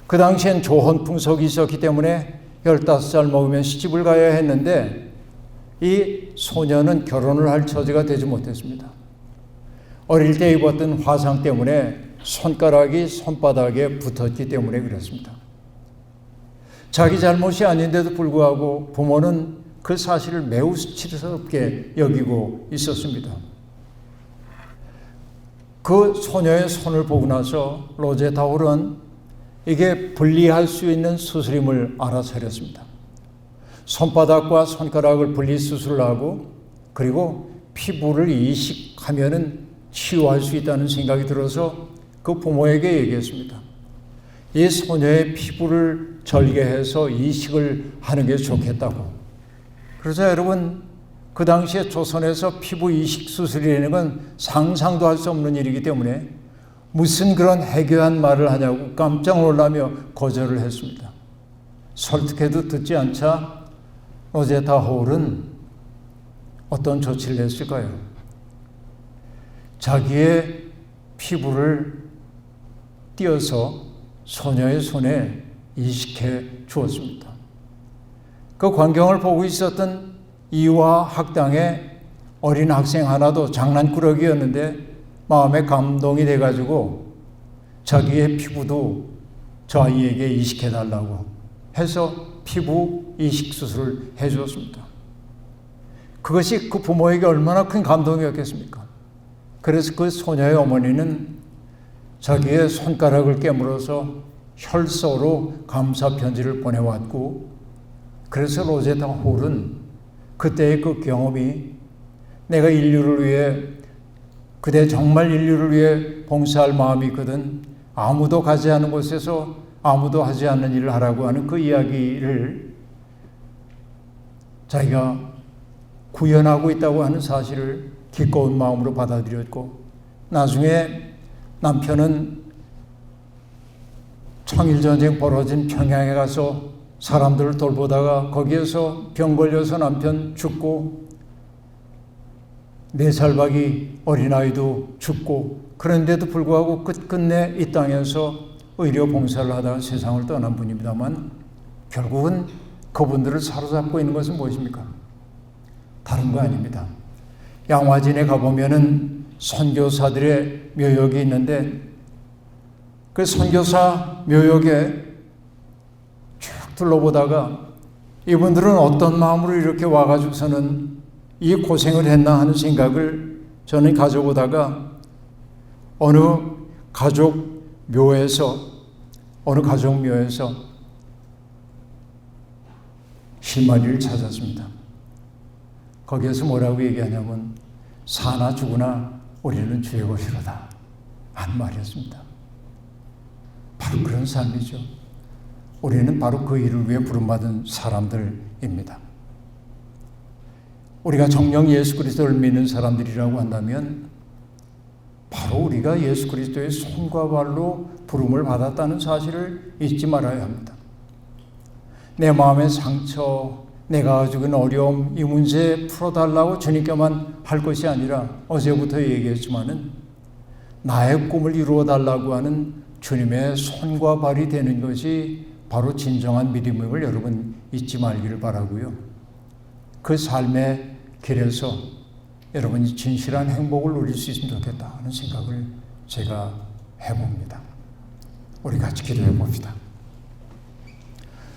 그 당시엔 조헌풍속이 있었기 때문에 15살 먹으면 시집을 가야 했는데 이 소녀는 결혼을 할 처지가 되지 못했습니다. 어릴 때 입었던 화상 때문에 손가락이 손바닥에 붙었기 때문에 그렇습니다. 자기 잘못이 아닌데도 불구하고 부모는 그 사실을 매우 수치스럽게 여기고 있었습니다. 그 소녀의 손을 보고 나서 로제타 홀은 이게 분리할 수 있는 수술임을 알아차렸습니다. 손바닥과 손가락을 분리 수술을 하고 그리고 피부를 이식하면은 치유할 수 있다는 생각이 들어서 그 부모에게 얘기했습니다. 이 소녀의 피부를 절개해서 이식을 하는 게 좋겠다고. 그래서 여러분 그 당시에 조선에서 피부 이식 수술이라는 건 상상도 할 수 없는 일이기 때문에 무슨 그런 해괴한 말을 하냐고 깜짝 놀라며 거절을 했습니다. 설득해도 듣지 않자 로제타 홀은 어떤 조치를 했을까요? 자기의 피부를 띄어서 소녀의 손에 이식해 주었습니다. 그 광경을 보고 있었던 이와 학당의 어린 학생 하나도 장난꾸러기였는데 마음에 감동이 돼가지고 자기의 피부도 저 아이에게 이식해달라고 해서 피부 이식 수술을 해주었습니다. 그것이 그 부모에게 얼마나 큰 감동이었겠습니까? 그래서 그 소녀의 어머니는 자기의 손가락을 깨물어서 혈서로 감사 편지를 보내왔고, 그래서 로제타 홀은 그때의 그 경험이 내가 인류를 위해, 그대 정말 인류를 위해 봉사할 마음이 있거든 아무도 가지 않은 곳에서 아무도 하지 않는 일을 하라고 하는 그 이야기를 자기가 구현하고 있다고 하는 사실을 기꺼운 마음으로 받아들였고, 나중에 남편은 청일전쟁 벌어진 평양에 가서 사람들을 돌보다가 거기에서 병 걸려서 남편 죽고 4살 박이 어린아이도 죽고, 그런데도 불구하고 끝끝내 이 땅에서 의료 봉사를 하다가 세상을 떠난 분입니다만, 결국은 그분들을 사로잡고 있는 것은 무엇입니까? 다른 거 아닙니다. 양화진에 가보면은 선교사들의 묘역이 있는데, 그 선교사 묘역에 쭉 둘러보다가 이분들은 어떤 마음으로 이렇게 와가지고서는 이 고생을 했나 하는 생각을 저는 가져보다가 어느 가족 묘에서 실마리를 찾았습니다. 거기에서 뭐라고 얘기하냐면 사나 죽으나 우리는 주의 것이로다 하는 말이었습니다. 바로 그런 삶이죠. 우리는 바로 그 일을 위해 부름받은 사람들입니다. 우리가 정녕 예수 그리스도를 믿는 사람들이라고 한다면 바로 우리가 예수 그리스도의 손과 발로 부름을 받았다는 사실을 잊지 말아야 합니다. 내 마음의 상처, 내가 가지고 있는 어려움, 이 문제 풀어달라고 주님께만 할 것이 아니라 어제부터 얘기했지만은 나의 꿈을 이루어달라고 하는 주님의 손과 발이 되는 것이 바로 진정한 믿음임을 여러분 잊지 말기를 바라고요. 그 삶의 길에서 여러분이 진실한 행복을 누릴 수 있으면 좋겠다 하는 생각을 제가 해봅니다. 우리 같이 기도해 봅시다.